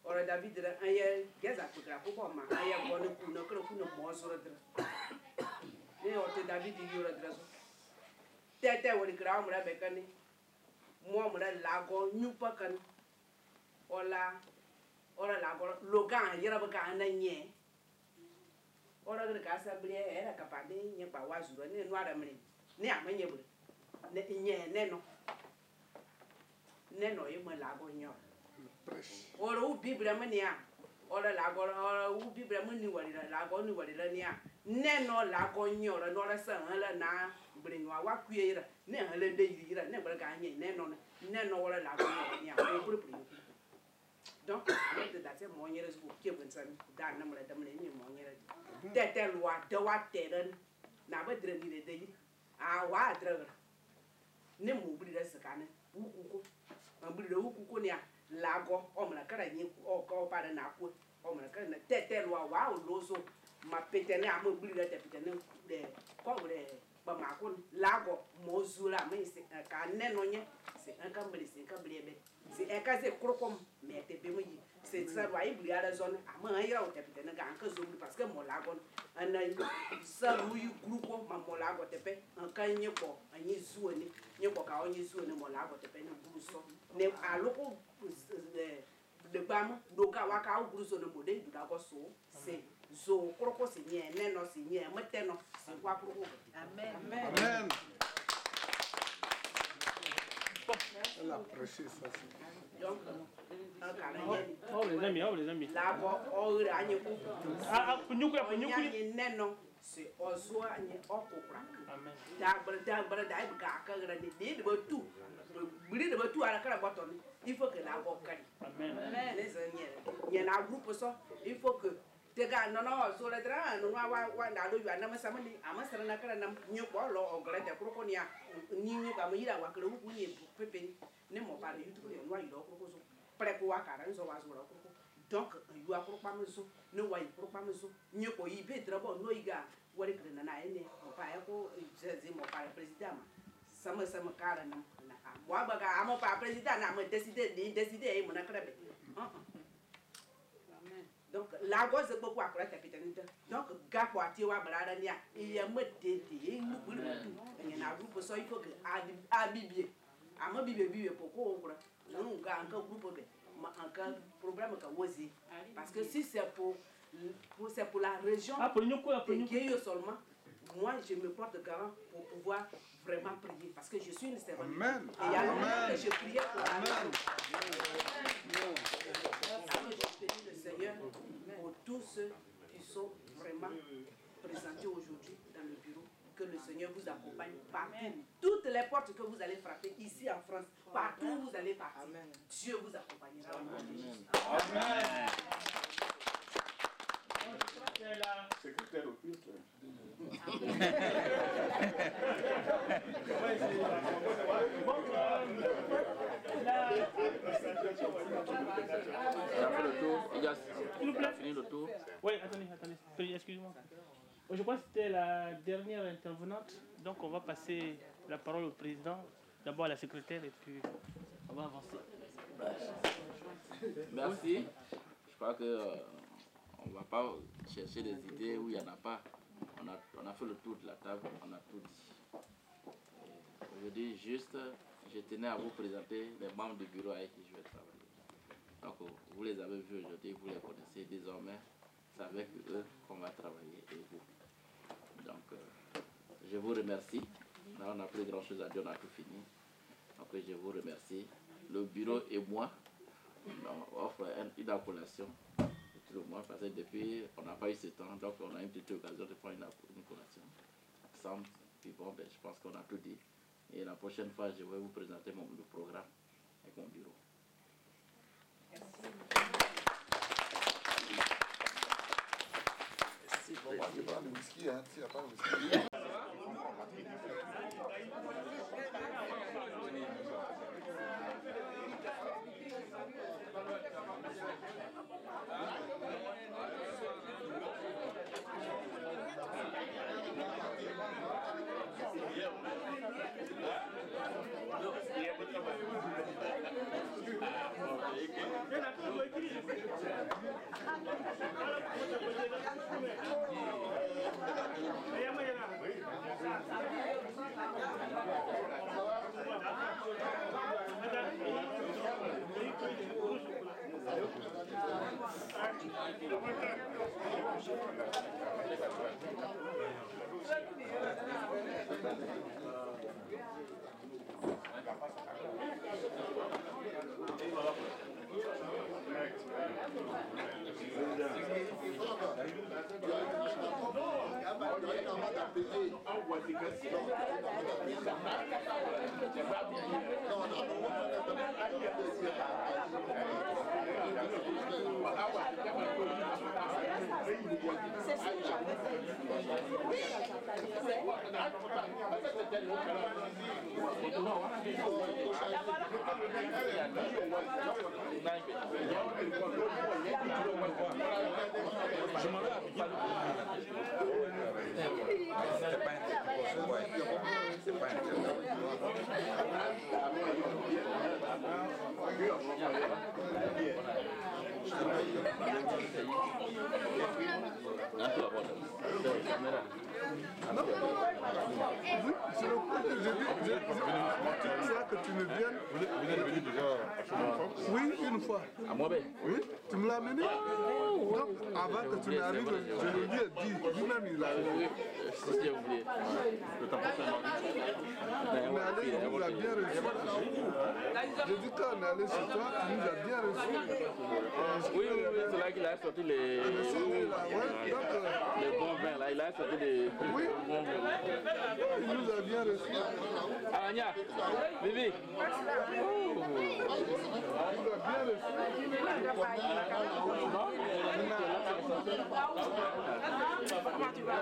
Or David de Ayer, Gaza to Grapoma, I am one who no crook no more sort of dress. They ought to David de Euro dress. That would ground Rebecca. More than Lago, New Puckan. Or la Logan, Yerabaga, and ye. Or the Casa Bria, a capade, Yapa was running, what I mean. Near many. Neno. Neno, you may lago in your. Or who be Bramania. ora lago u bi bre mu ni wali lago ni wali la ni a ne no lago nyora no la sa la na bre no wa kuira ne hala de yira ne bre ga nye ne no ora lago ni a ko bre bre donc de date mo nyere su ke bun san da na mra da mra ni mo nyere de loi de wa teren na ba dre ni de yi a wa dre ne mo bri da sakane ukuko ma bri da ukuko ni a lago o mra kara ni o ko pa da na ko o mra kara na de loi wa o lozo ma petene a mo bri da te petene de ko bre ba ma ko lago mo zura me se ka ne no nye se un cambri se cambri be se e ka se krokom me te be mo yi se sa wa i bri ara zone a ma ira o te petene ga ka zo parce que mo lago ana sa ru yu grupo ma mo lago te pe an ka nye ko anyi zuo ni nye ko ka onye zuo ni mo lago te pe ni buru so ne aloko de bam do ka wa ka buru so no mo de du da ko so se zo kroko se nye ne no se nye mete no se kwa kroko amen Amen. Elle a prêché ça. donc les amis. la bo o ri anyi ku punyuku ne no se ozo anyi okukra amen da ga ka gra de ba tu biri de ba tu ara kara botton il faut que la bo kari amen les amis na groupe so il faut que te ga no so le tra no wa na do ya na masamani amasara na kara na nyuko lo ogre de kroko ni a ni nyuko amira wa kra hu ni pepe ne mo pare youtube no wa yo kroko so pre ko wa kara nso wa so ro kroko donc yo akro pa meso no wa ikro pa meso nyuko yi be drabo no iga wari kra na ene mo pa ko je mo pa president sama kara na mo ba ga mo pa president na mo décider e mo na kra be donc la gosse beaucoup à capitaine donc gars quoi tu vois brada nia il y a me dédé nous pour il y a un groupe ça il faut que abibier ama bibier pourquoi non gars un groupe be un problème ka wozi parce que si c'est pour la région Guéyo seulement moi je me porte garant pour pouvoir vraiment prier parce que je suis une servante et il y a longtemps que je priais pour le Seigneur pour tous ceux qui sont vraiment présentés aujourd'hui dans le bureau. Que le Seigneur vous accompagne partout. Toutes les portes que vous allez frapper ici en France, partout où vous allez partir, Dieu vous accompagnera. Amen. Secrétaire au culte. Il a fini le tour. Oui, attendez, excusez-moi. Je crois que c'était la dernière intervenante, donc on va passer la parole au président, d'abord à la secrétaire et puis on va avancer. Merci. Je crois que on ne va pas chercher des idées où il n'y en a pas. On a fait le tour de la table, on a tout dit. Aujourd'hui, juste, je tenais à vous présenter les membres du bureau avec qui je vais travailler. Donc, vous les avez vus aujourd'hui, vous les connaissez désormais. C'est avec eux qu'on va travailler et vous. Donc, je vous remercie. Là, on n'a plus grand chose à dire, on a tout fini. Donc, je vous remercie. Le bureau et moi, on offre une collation. Tout le monde, parce que depuis, on n'a pas eu ce temps, donc on a une petite occasion de prendre une collation ensemble. Puis bon, ben, je pense qu'on a tout dit. Et la prochaine fois, je vais vous présenter le programme avec mon bureau. Merci. Bon, bah, tu prends le whisky, hein, tu n'as pas le whisky. Que tu me viennes. Vous êtes venu déjà oui, une fois. À moi, ben. Oui, tu me l'as amené. Donc, avant que tu n'arrives, je le lui ai dit. Lui-même, il a oui, si j'ai oublié. Le temps pour faire on est allé, il nous a bien reçu. J'ai dit qu'on est allé chez toi, il nous a bien reçu. Oui, c'est là qu'il a sorti les bons vins, là, il a sorti les bons vins. Il nous a bien reçu. Aranya, Bibi. Il nous a bien reçu. Comment tu vas?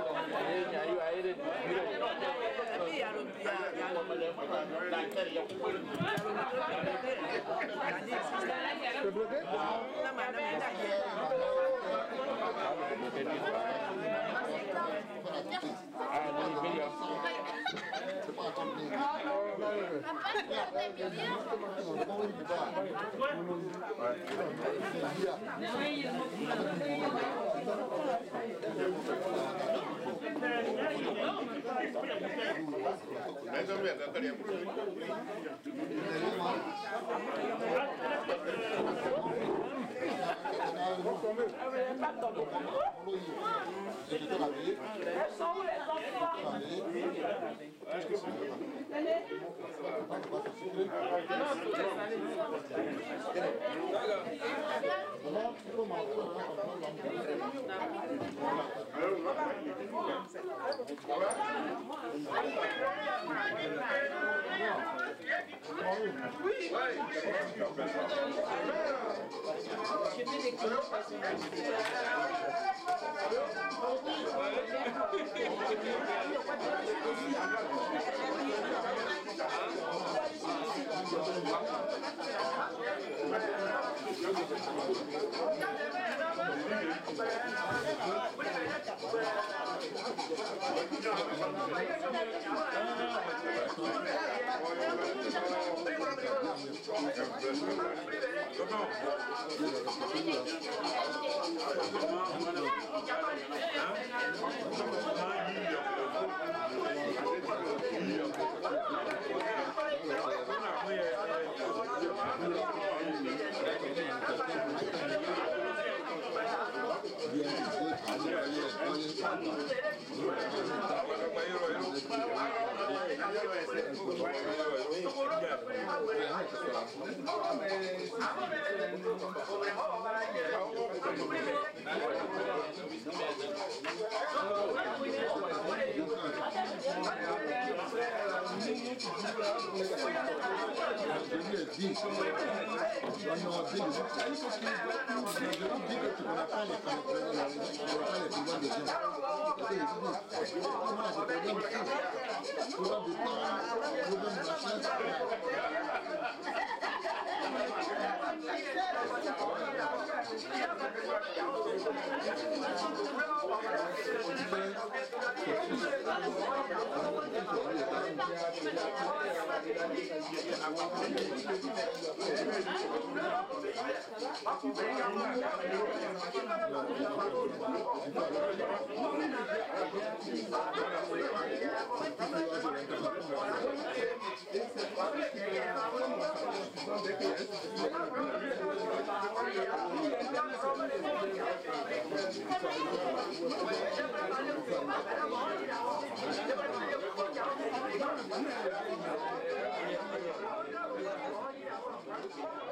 Thank you.